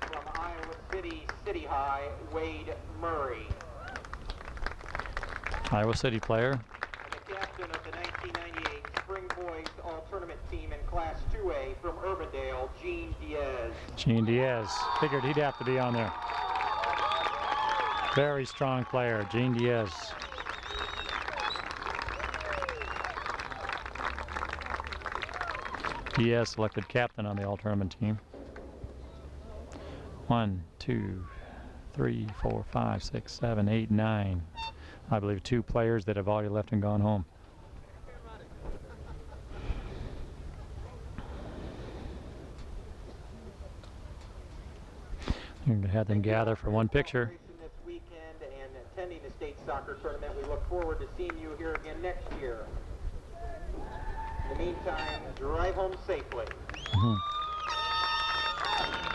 From Iowa City, City High, Wade Murray. Iowa City player. And the captain of the 1998 Spring Boys All-Tournament team in Class 2A from Urbandale, Gene Diaz. Gene Diaz. Figured he'd have to be on there. Very strong player, Gene Diaz. Diaz selected captain on the all-tournament team. 1, 2, 3, 4, 5, 6, 7, 8, 9. I believe 2 players that have already left and gone home. You're going to have them gather for one picture. This weekend and attending the state soccer tournament. We look forward to seeing you here again next year. In the meantime, drive home safely.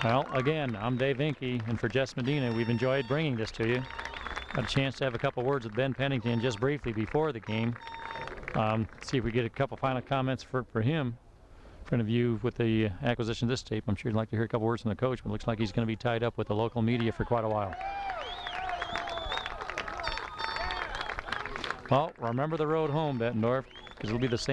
Well, again, I'm Dave Inke, and for Jess Medina, we've enjoyed bringing this to you. Had a chance to have a couple words with Ben Pennington just briefly before the game. See if we get a couple final comments for him. In front of you with the acquisition of this tape, I'm sure you'd like to hear a couple words from the coach, but it looks like he's going to be tied up with the local media for quite a while. Well, remember the road home, Bettendorf, because it'll be the same.